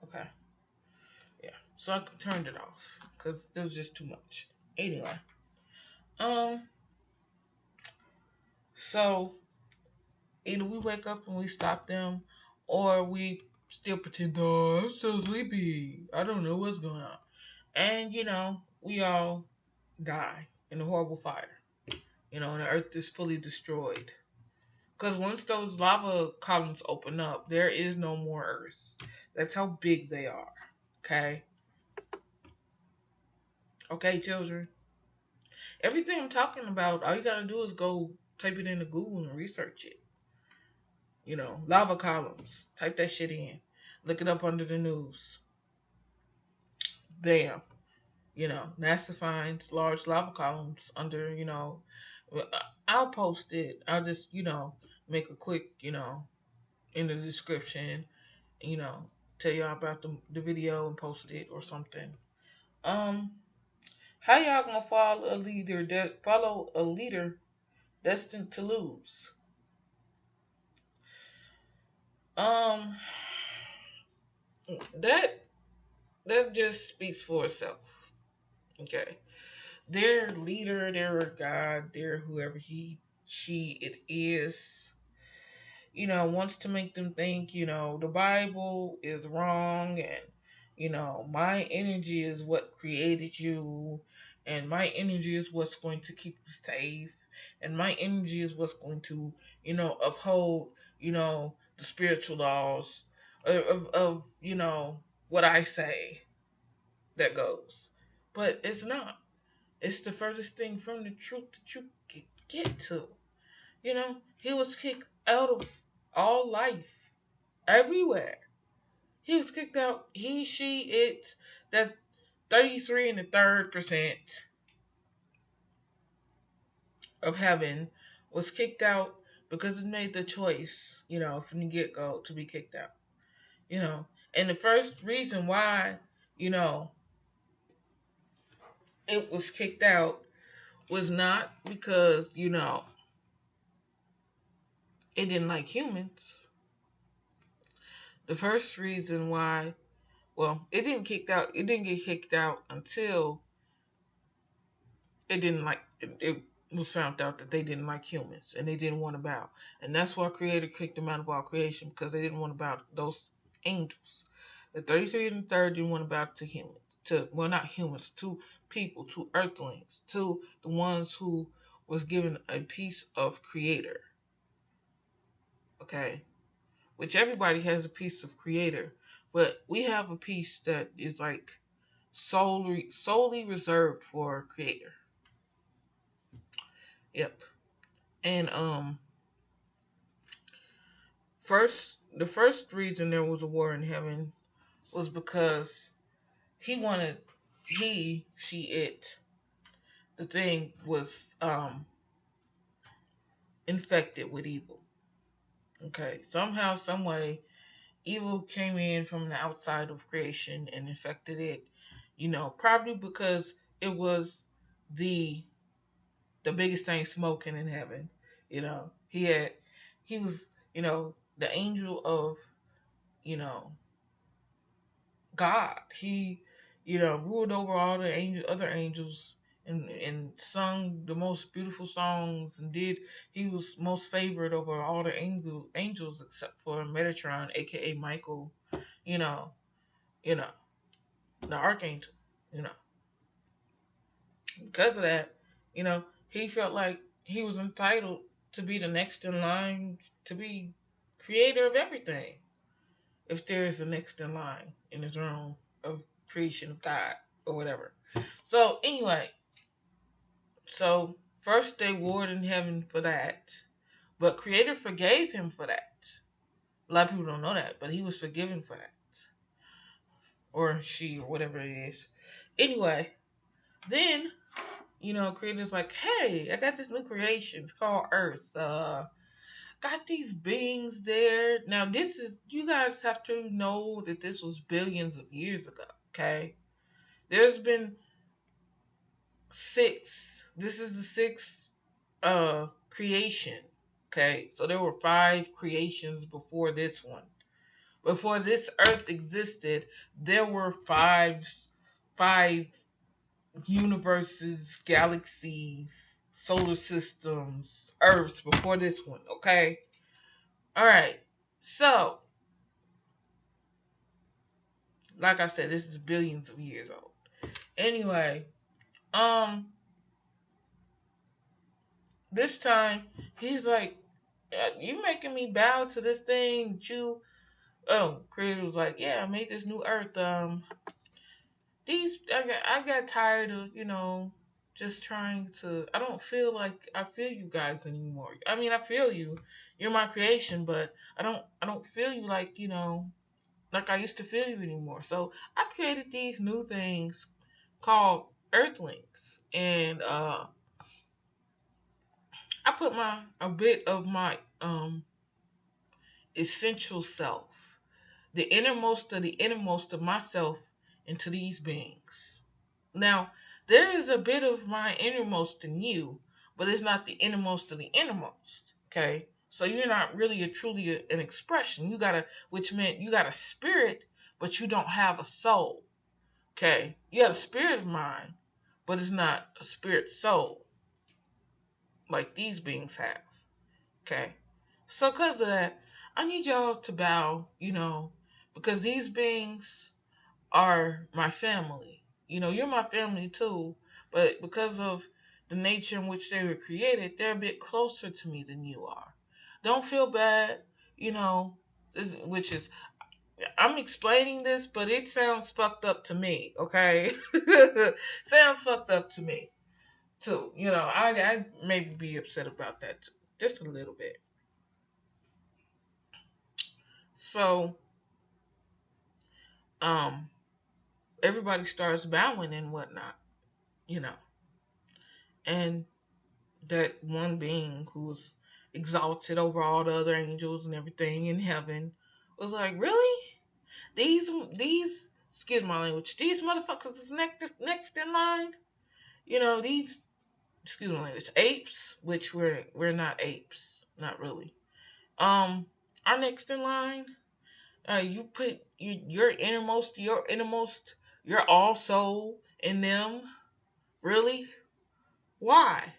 Okay. Yeah. So I turned it off because it was just too much. Anyway. Um. So either we wake up and we stop them, or we still pretend, oh, I'm so sleepy. I don't know what's going on. And, we all die in a horrible fire. And the earth is fully destroyed. Because once those lava columns open up, there is no more earth. That's how big they are. Okay? Okay, children? Everything I'm talking about, all you gotta do is go type it into Google and research it. Lava columns. Type that shit in. Look it up under the news. Bam. NASA finds large lava columns under, I'll post it. I'll just, make a quick, in the description, you know, tell y'all about the video and post it or something. Um, how y'all gonna follow a leader destined to lose? Um, that that just speaks for itself. Okay, their leader, their God, their whoever she it is, wants to make them think, the Bible is wrong, and, my energy is what created you, and my energy is what's going to keep you safe, and my energy is what's going to, uphold, the spiritual laws of what I say that goes. But it's not. It's the furthest thing from the truth that you can get to. He was kicked out of all life, everywhere. He was kicked out. He, she, it. That 33 and the third percent of heaven was kicked out because it made the choice, from the get go to be kicked out. And the first reason why, you know, it was kicked out was not because, it didn't like humans. The first reason why, well, it didn't get kicked out until it was found out that they didn't like humans and they didn't want to bow. And that's why Creator kicked them out of all creation, because they didn't want to bow to those angels. The 33 and the third didn't want to bow to humans. Well, not humans, to people, to earthlings, to the ones who was given a piece of Creator. Okay? Which everybody has a piece of Creator. But we have a piece that is like solely reserved for Creator. Yep. And the first reason there was a war in heaven was because he wanted the thing was infected with evil. Okay. Somehow, some way, evil came in from the outside of creation and infected it. Probably because it was the biggest thing smoking in heaven. He was, the angel of, you know, God. He, ruled over all the other angels, and sung the most beautiful songs, and he was most favored over all the angels except for Metatron, aka Michael, you know, you know, the archangel, you know. Because of that, he felt like he was entitled to be the next in line to be creator of everything. If there is a next in line in the throne of creation of God or whatever. So anyway, first they warred in heaven for that, but Creator forgave him for that. A lot of people don't know that, but he was forgiven for that, or she, or whatever it is. Anyway, then Creator's like, hey, I got this new creation. It's called Earth. Got these beings there. Now, you guys have to know that this was billions of years ago, okay? There's been six. This is the sixth creation, okay? So there were 5 creations before this one. Before this Earth existed, there were five universes, galaxies, solar systems, Earths before this one, okay? Alright. So, like I said, this is billions of years old. Anyway, this time he's like, you making me bow to this thing, you. Oh, Creator was like, yeah, I made this new Earth. I got tired of, just trying to. I don't feel like I feel you guys anymore. I mean, I feel you. You're my creation, but I don't feel you like, like I used to feel you anymore. So I created these new things called Earthlings, and I put a bit of my essential self, the innermost of myself, into these beings. Now, there is a bit of my innermost in you, but it's not the innermost of the innermost. Okay, so you're not really an expression. Which meant you got a spirit, but you don't have a soul. Okay, you have a spirit of mind, but it's not a spirit soul like these beings have. Okay, so because of that, I need y'all to bow. Because these beings are my family. You're my family too, but because of the nature in which they were created, they're a bit closer to me than you are. Don't feel bad, you know, which is, I'm explaining this, but it sounds fucked up to me, okay? Sounds fucked up to me, too. I maybe be upset about that, too, just a little bit. So, um, everybody starts bowing and whatnot, you know. And that one being who was exalted over all the other angels and everything in heaven was like, really? These excuse my language, these motherfuckers is next in line? These excuse my language, apes, which we're not apes, not really. Are next in line. You put your innermost, your all soul in them. Really? Why?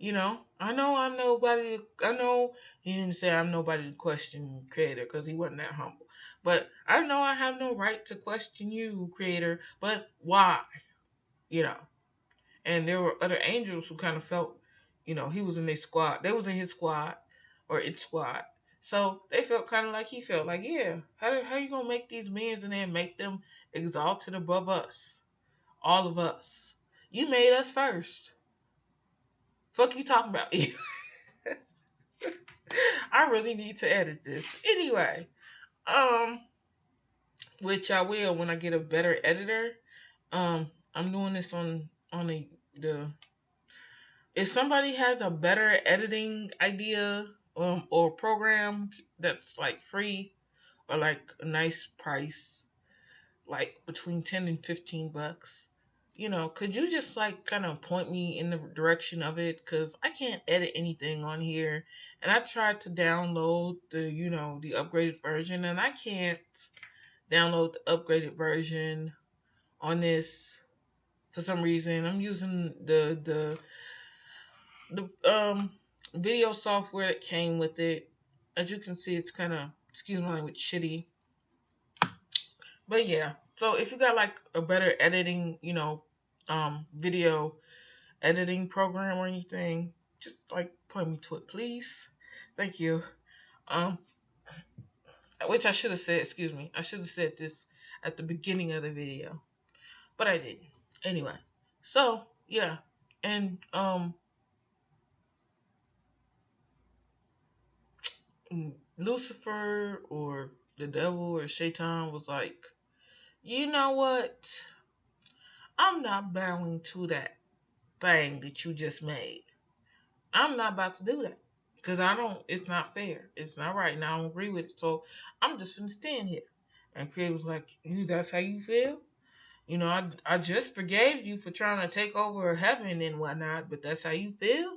I know I'm nobody. I know he didn't say I'm nobody to question Creator because he wasn't that humble. But I know I have no right to question you, Creator. But why? You know. And there were other angels who kind of felt, he was in their squad. They was in his squad or its squad. So they felt kind of like he felt. Like, yeah, how you gonna make these men and then make them exalted above us, all of us? You made us first. Fuck you talking about? I really need to edit this. Anyway, um, which I will when I get a better editor. I'm doing this on the. If somebody has a better editing idea, or program that's like free or like a nice price, like between $10 and $15, could you just like kind of point me in the direction of it? Because I can't edit anything on here. And I tried to download the upgraded version, and I can't download the upgraded version on this for some reason. I'm using the video software that came with it. As you can see, it's kind of, excuse my language, shitty. But yeah, so if you got like a better editing, video editing program or anything, just like point me to it, please. Thank you. Um, which I should have said. Excuse me. I should have said this at the beginning of the video, but I didn't. Anyway, so yeah, and Lucifer or the devil or Shaitan was like, you know what? I'm not bowing to that thing that you just made. I'm not about to do that. Because I don't, it's not fair. It's not right. And I don't agree with it. So I'm just going to stand here. And Craig was like, that's how you feel? I just forgave you for trying to take over heaven and whatnot, but that's how you feel?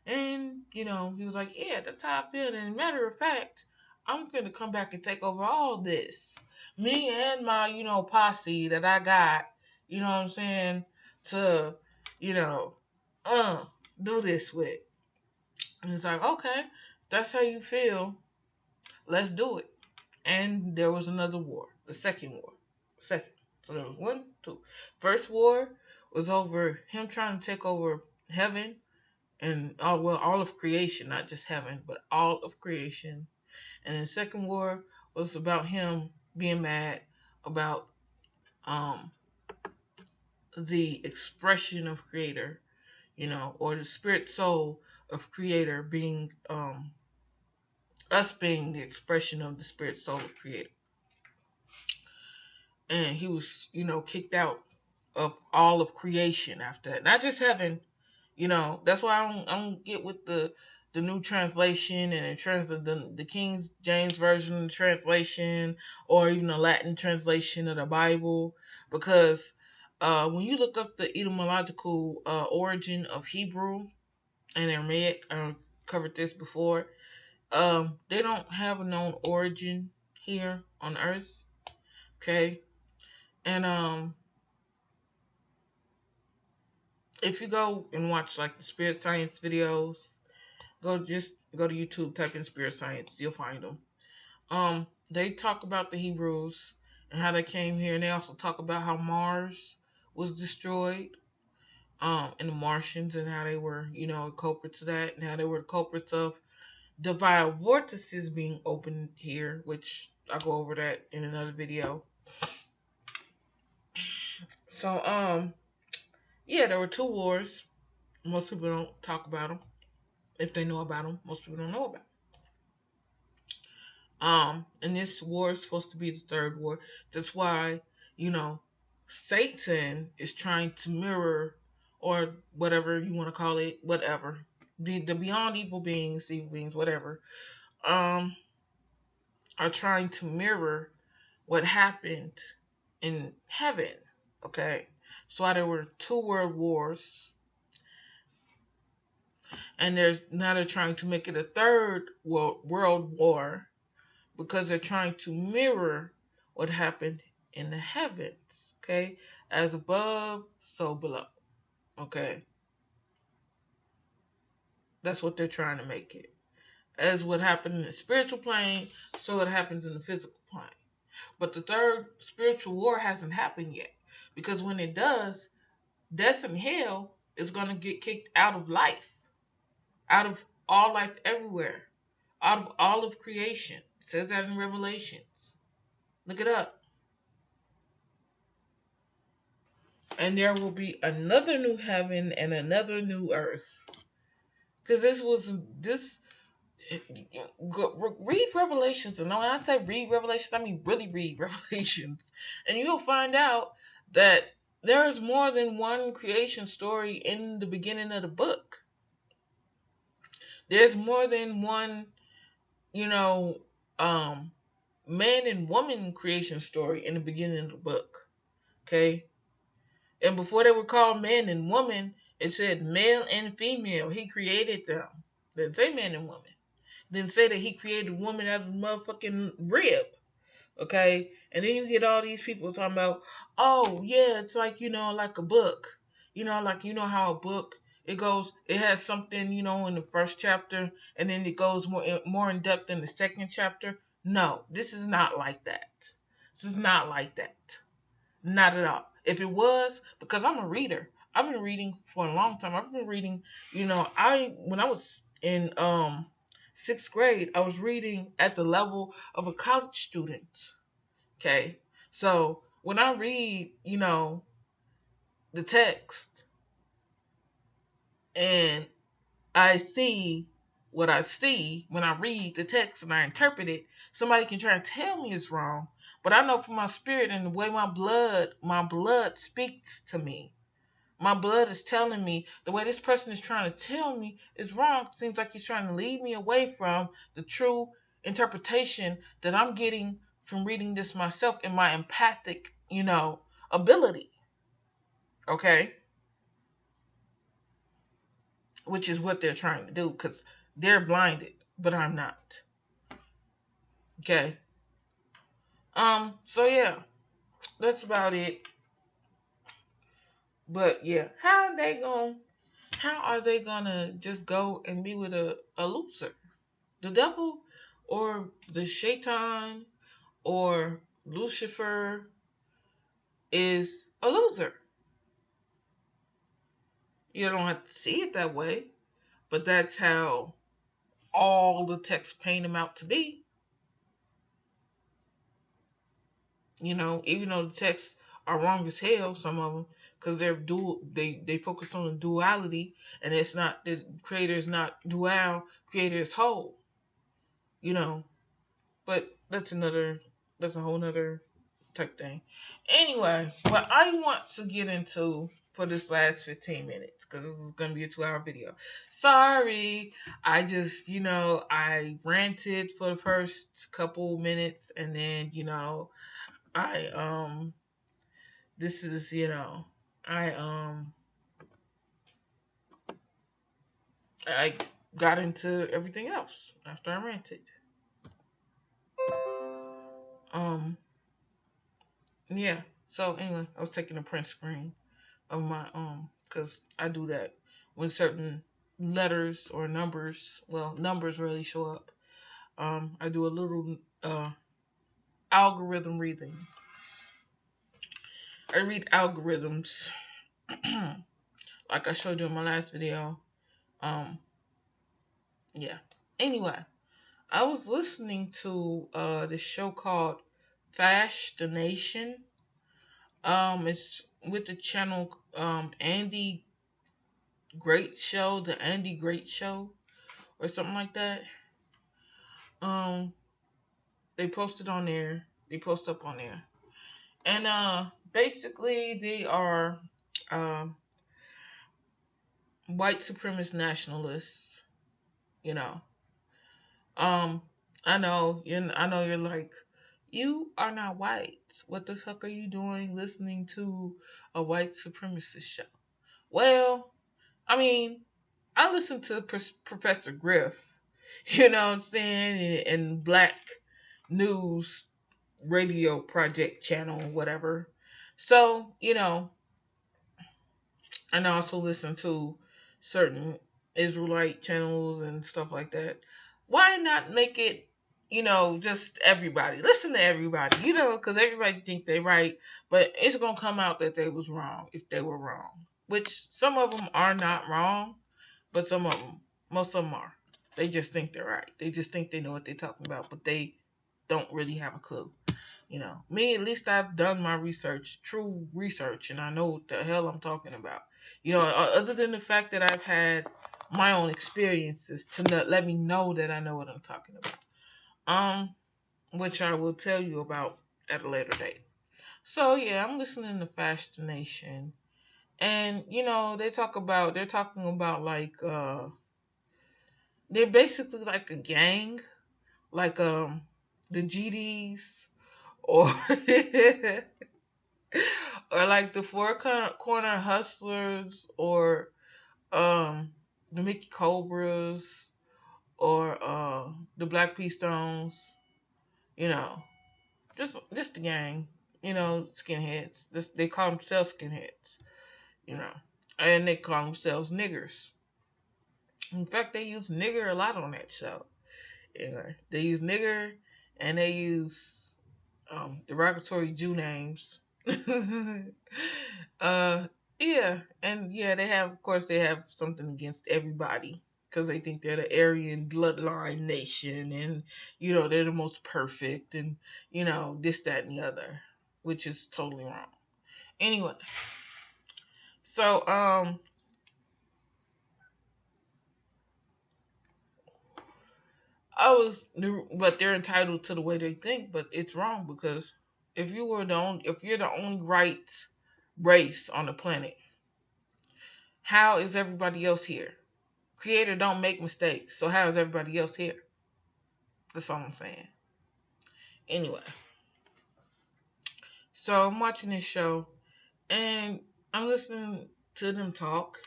And, he was like, yeah, that's how I feel. And matter of fact, I'm going to come back and take over all this. Me and my, posse that I got, you know what I'm saying, to, you know, do this with. And it's like, okay, that's how you feel. Let's do it. And there was another war, the second war. Second. So there was one, two. First war was over him trying to take over heaven and all of creation, not just heaven, but all of creation. And the second war was about him being mad about um the expression of creator, or the spirit soul of creator being us being the expression of the spirit soul of creator. And he was, kicked out of all of creation after that. Not just heaven, That's why I don't get with the new translation and the King James version translation or even the Latin translation of the Bible, because when you look up the etymological origin of Hebrew and Aramaic, I covered this before. They don't have a known origin here on Earth. Okay, and if you go and watch like the spirit science videos, go to YouTube, type in spirit science, you'll find them. They talk about the Hebrews and how they came here, and they also talk about how Mars was destroyed, and the Martians, and how they were, culprits of that, and how they were culprits of divine vortices being opened here, which I'll go over that in another video. So, yeah, there were two wars. Most people don't talk about them. If they know about them, most people don't know about them. And this war is supposed to be the third war. That's why, you know, Satan is trying to mirror, or whatever you want to call it, whatever. The beyond evil beings, whatever, um, are trying to mirror what happened in heaven. Okay. So why there were two world wars, and now they're trying to make it a third world war, because they're trying to mirror what happened in the heavens. Okay, as above, so below. Okay, that's what they're trying to make it. As what happened in the spiritual plane, so it happens in the physical plane. But the third spiritual war hasn't happened yet, because when it does, death and hell is going to get kicked out of life, out of all life everywhere, out of all of creation. It says that in Revelations. Look it up. And there will be another new heaven and another new earth. Because this. Read Revelations, and when I say read Revelations, I mean really read Revelations, and you'll find out that there is more than one creation story in the beginning of the book. There's more than one, you know, man and woman creation story in the beginning of the book. Okay, and before they were called man and woman, it said male and female. He created them. It didn't say man and woman. It didn't say that he created woman out of the motherfucking rib. Okay, and then you get all these people talking about, oh yeah, it's like, like a book. Like, how a book, it has something, in the first chapter, and then it goes more in depth in the second chapter. No, this is not like that. This is not like that. Not at all. If it was, because I'm a reader, I've been reading for a long time. I've been reading, when I was in sixth grade, I was reading at the level of a college student. Okay, so when I read, the text, and I see what I see when I read the text and I interpret it, somebody can try to tell me it's wrong, but I know from my spirit and the way my blood speaks to me. My blood is telling me the way this person is trying to tell me is wrong. It seems like he's trying to lead me away from the true interpretation that I'm getting from reading this myself in my empathic, ability. Okay? Which is what they're trying to do, because they're blinded, but I'm not. Okay? So yeah, that's about it. But yeah, how they gonna how are they gonna just go and be with a loser? The devil or the Shaitan or Lucifer is a loser. You don't have to see it that way, but that's how all the texts paint him out to be. Even though the texts are wrong as hell, some of them, because they're dual. They focus on the duality, and it's not the creator is not dual. Creator is whole. You know, but that's a whole nother type thing. Anyway, what I want to get into for this last 15 minutes, because this is going to be a 2-hour video. Sorry, I just, I ranted for the first couple minutes, and then, I, this is, I, I got into everything else after I ranted. Yeah. So anyway, I was taking a print screen of my because I do that when certain letters or numbers, well, numbers really show up. I do a little algorithm reading. I read algorithms, like I showed you in my last video. Yeah. Anyway, I was listening to this show called Fascination. It's with the channel Andy Great Show, the Andy Great Show, or something like that. Um, they posted on there. They post up on there, and basically they are um white supremacist nationalists. You know, um, I know you're like, you are not white. What the fuck are you doing listening to a white supremacist show? Well, I mean, I listen to Professor Griff, you know what I'm saying, and Black News Radio Project channel, whatever. So, and I also listen to certain Israelite channels and stuff like that. Why not make it, just everybody? Listen to everybody, because everybody think they right, but it's gonna come out that they was wrong if they were wrong. Which some of them are not wrong, but some of them, most of them are. They just think they're right. They just think they know what they're talking about, but they don't really have a clue. Me, at least I've done my research, true research, and I know what the hell I'm talking about. Other than the fact that I've had my own experiences to let me know that I know what I'm talking about. Which I will tell you about at a later date. So yeah, I'm listening to Fascination, and they're talking about like they're basically like a gang, like the GDs, or or like the Four Corner Hustlers, or the Mickey Cobras, or the Black P Stones, you know, just the gang, skinheads. They call themselves skinheads, you know, and they call themselves niggers. In fact, they use nigger a lot on that show. They use nigger, and they use derogatory Jew names. uh, yeah, and yeah, of course, they have something against everybody because they think they're the Aryan bloodline nation, and they're the most perfect, and this, that, and the other, which is totally wrong. Anyway, so but they're entitled to the way they think, but it's wrong because if you're the only right race on the planet, how is everybody else here? Creator don't make mistakes, so how is everybody else here? That's all I'm saying. Anyway, so I'm watching this show and I'm listening to them talk,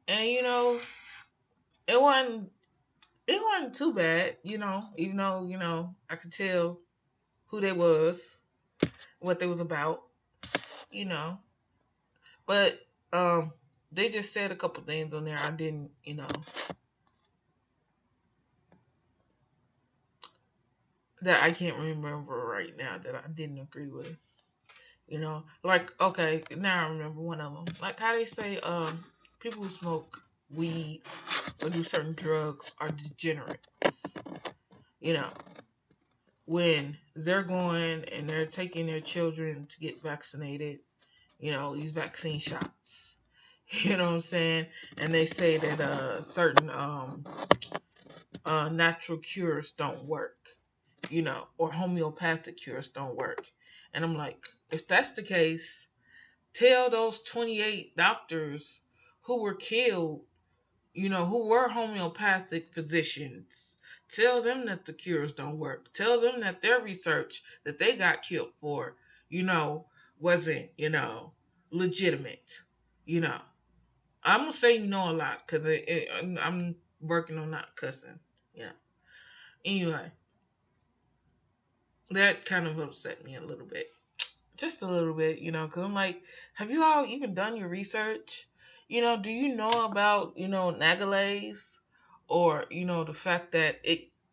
and it wasn't too bad, even though I could tell who they was, what they was about, you know. But they just said a couple things on there I didn't, that I can't remember right now that I didn't agree with. Like, okay, now I remember one of them. Like how they say, people who smoke weed or do certain drugs are degenerate. You know, when they're going and they're taking their children to get vaccinated, these vaccine shots. You know what I'm saying? And they say that certain natural cures don't work, or homeopathic cures don't work. And I'm like, if that's the case, tell those 28 doctors who were killed, who were homeopathic physicians. Tell them that the cures don't work. Tell them that their research that they got killed for, wasn't, legitimate. You know, I'm gonna say a lot because I'm working on not cussing. Yeah. Anyway, that kind of upset me a little bit. Just a little bit, because I'm like, have you all even done your research? Do you know about, Nagalase, or, the fact that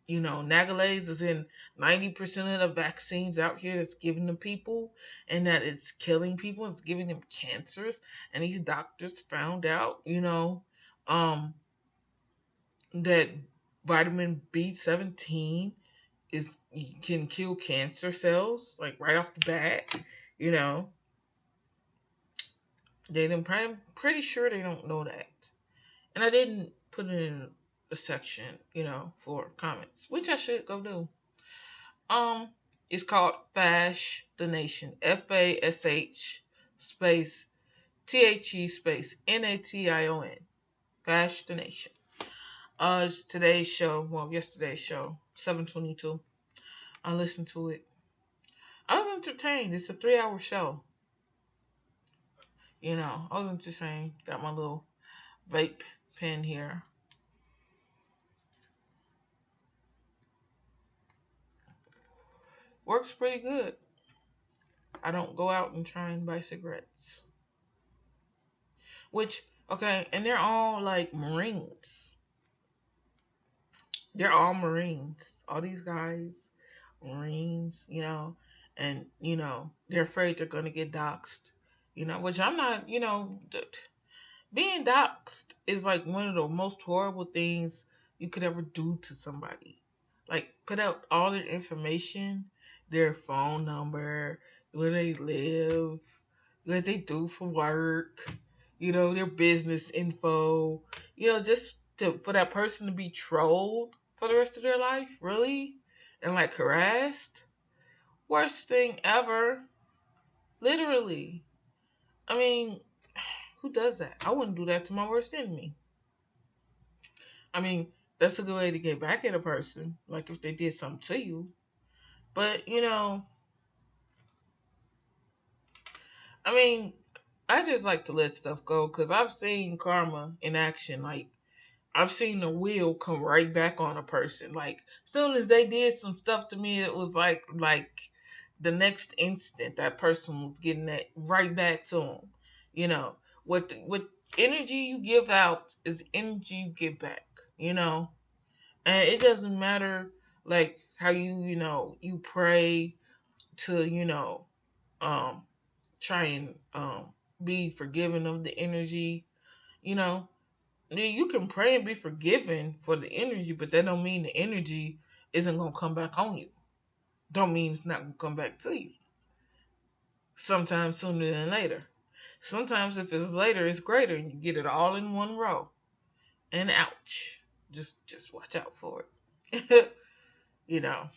Nagalase is in 90% of the vaccines out here that's given to people, and that it's killing people, it's giving them cancers, and these doctors found out, um, that vitamin B17 is can kill cancer cells, like right off the bat. You know, I'm pretty sure they don't know that, and I didn't put it in a section, for comments, which I should go do. Um, it's called Fash the Nation. FASH space THE space NATION. Fash the Nation. It's today's show. Well, yesterday's show, 7:22. I listened to it. I was entertained. It's a 3-hour show. I was entertained. Got my little vape pen here. Works pretty good. I don't go out and try and buy cigarettes. Which, okay, and they're all like Marines. They're all Marines. All these guys, Marines, and, they're afraid they're going to get doxxed. Which I'm not, being doxxed is like one of the most horrible things you could ever do to somebody. Like, put out all their information, their phone number, where they live, what they do for work, their business info, just for that person to be trolled for the rest of their life, really? And like harassed? Worst thing ever. Literally. I mean, who does that? I wouldn't do that to my worst enemy. I mean, that's a good way to get back at a person, like if they did something to you. But, I mean, I just like to let stuff go because I've seen karma in action. Like, I've seen the wheel come right back on a person. Like, as soon as they did some stuff to me, it was like the next instant that person was getting that right back to them. What energy you give out is energy you get back. And it doesn't matter like how you pray to um try and be forgiven of the energy. You know, you can pray and be forgiven for the energy, but that don't mean the energy isn't gonna come back on you. Don't mean it's not gonna come back to you. Sometimes sooner than later. Sometimes if it's later, it's greater, and you get it all in one row. And ouch, just watch out for it. you know.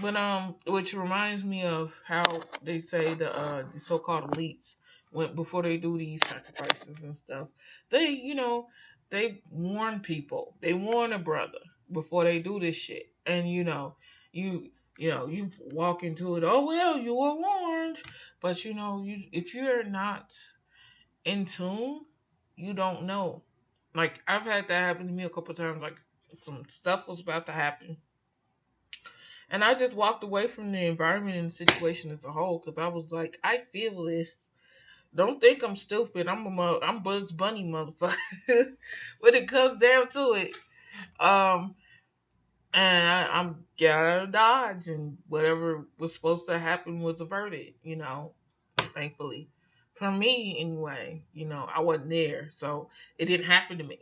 But which reminds me of how they say the so-called elites when before they do these sacrifices and stuff, they they warn people, they warn a brother before they do this shit, and you you walk into it. Oh well, you were warned, but you if you're not in tune, you don't know. Like I've had that happen to me a couple times. Like some stuff was about to happen and I just walked away from the environment and the situation as a whole because I was like, I feel this. Don't think I'm stupid. I'm Bugs Bunny, motherfucker. When it comes down to it, um, and I'm get out of Dodge, and whatever was supposed to happen was averted. Thankfully, for me anyway. I wasn't there, so it didn't happen to me.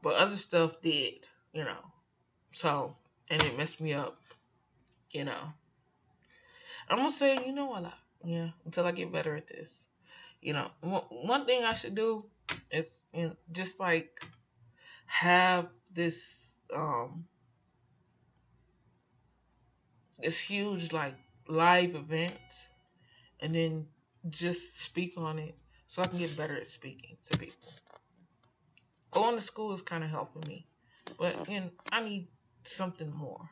But other stuff did. You know, so and it messed me up. You know, I'm gonna say a lot. Yeah, until I get better at this. One thing I should do is just like have this um this huge like live event and then just speak on it so I can get better at speaking to people. Going to school is kind of helping me, but I need something more.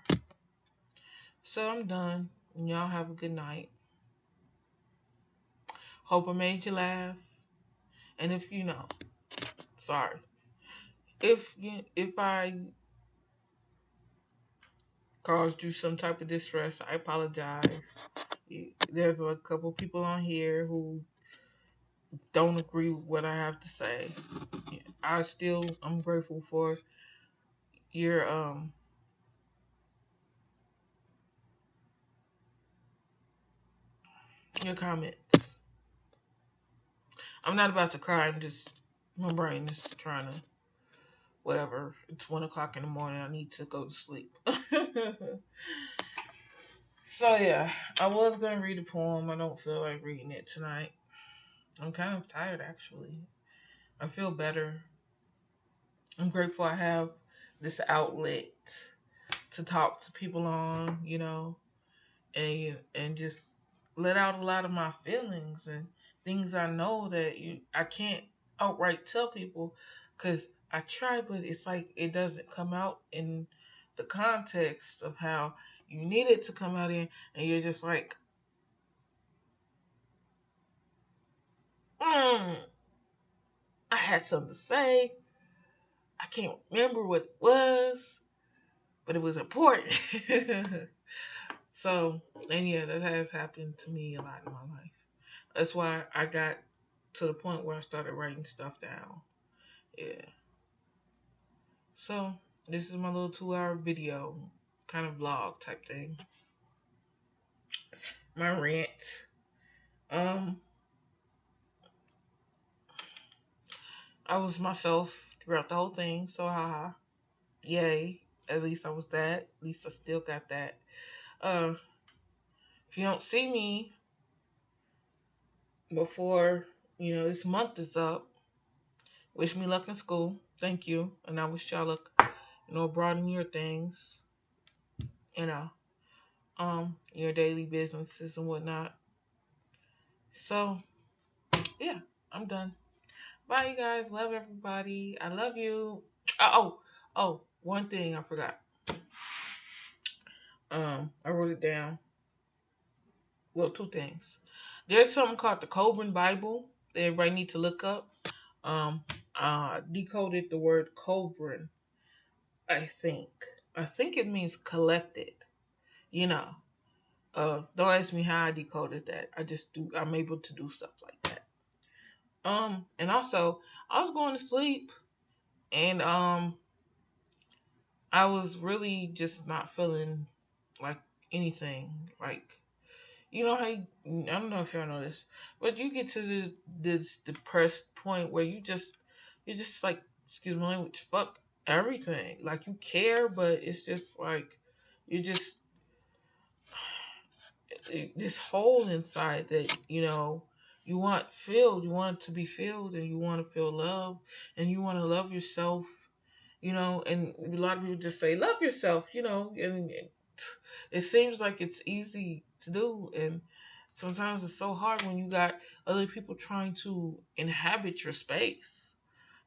So I'm done. And y'all have a good night. Hope I made you laugh. And if sorry, if I caused you some type of distress, I apologize. There's a couple people on here who don't agree with what I have to say. I'm grateful for your your comments. I'm not about to cry. My brain is trying to whatever. It's 1 o'clock in the morning. I need to go to sleep. So yeah, I was gonna read a poem. I don't feel like reading it tonight. I'm kind of tired actually. I feel better. I'm grateful I have this outlet to talk to people on, and just let out a lot of my feelings and things I know that I can't outright tell people because I try, but it's like it doesn't come out in the context of how you need it to come out in, and you're just like, I had something to say. I can't remember what it was, but it was important. So, and yeah, that has happened to me a lot in my life. That's why I got to the point where I started writing stuff down. Yeah. So, this is my little 2 hour video, kind of vlog type thing. My rant. Um, I was myself throughout the whole thing, so haha. Yay. At least I was that. At least I still got that. Uh, if you don't see me before, this month is up, wish me luck in school. Thank you. And I wish y'all luck, broaden your things, you know, your daily businesses and whatnot. So, yeah, I'm done. Bye, you guys. Love everybody. I love you. One thing I forgot. I wrote it down. Well, two things. There's something called the Cobran Bible that everybody needs to look up. Um, decoded the word Cobran. I think. I think it means collected. You know. Don't ask me how I decoded that. I just do. I'm able to do stuff like that. And also, I was going to sleep, and I was really just not feeling like anything. Like, how I don't know if y'all know this, but you get to this depressed point where you're just like, excuse my language, fuck everything. Like you care, but it's just like you just this hole inside that you want filled. You want it to be filled, and you want to feel love, and you want to love yourself. And a lot of people just say love yourself. And it seems like it's easy to do, and sometimes it's so hard when you got other people trying to inhabit your space.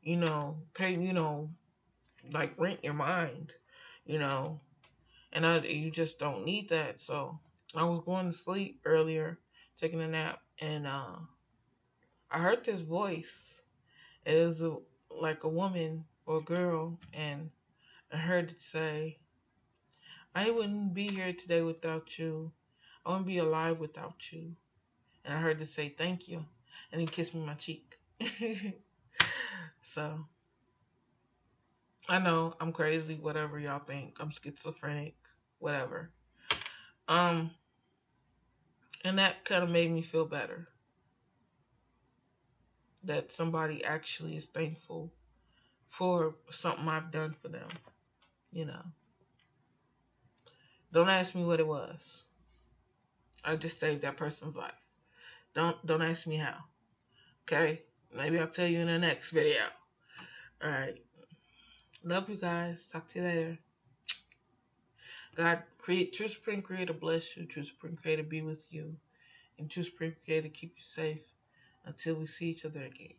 Pay like rent your mind. You know, you just don't need that. So I was going to sleep earlier, taking a nap, and I heard this voice. It was like a woman or a girl, and I heard it say, "I wouldn't be here today without you. I wouldn't be alive without you." And I heard it say, "Thank you." And he kissed me on my cheek. So, I know I'm crazy, whatever y'all think. I'm schizophrenic, whatever. Um, and that kind of made me feel better. That somebody actually is thankful for something I've done for them, you know. Don't ask me what it was. I just saved that person's life. Don't ask me how. Okay? Maybe I'll tell you in the next video. Alright. Love you guys. Talk to you later. God, True Supreme Creator bless you. True Supreme Creator be with you. And True Supreme Creator keep you safe until we see each other again.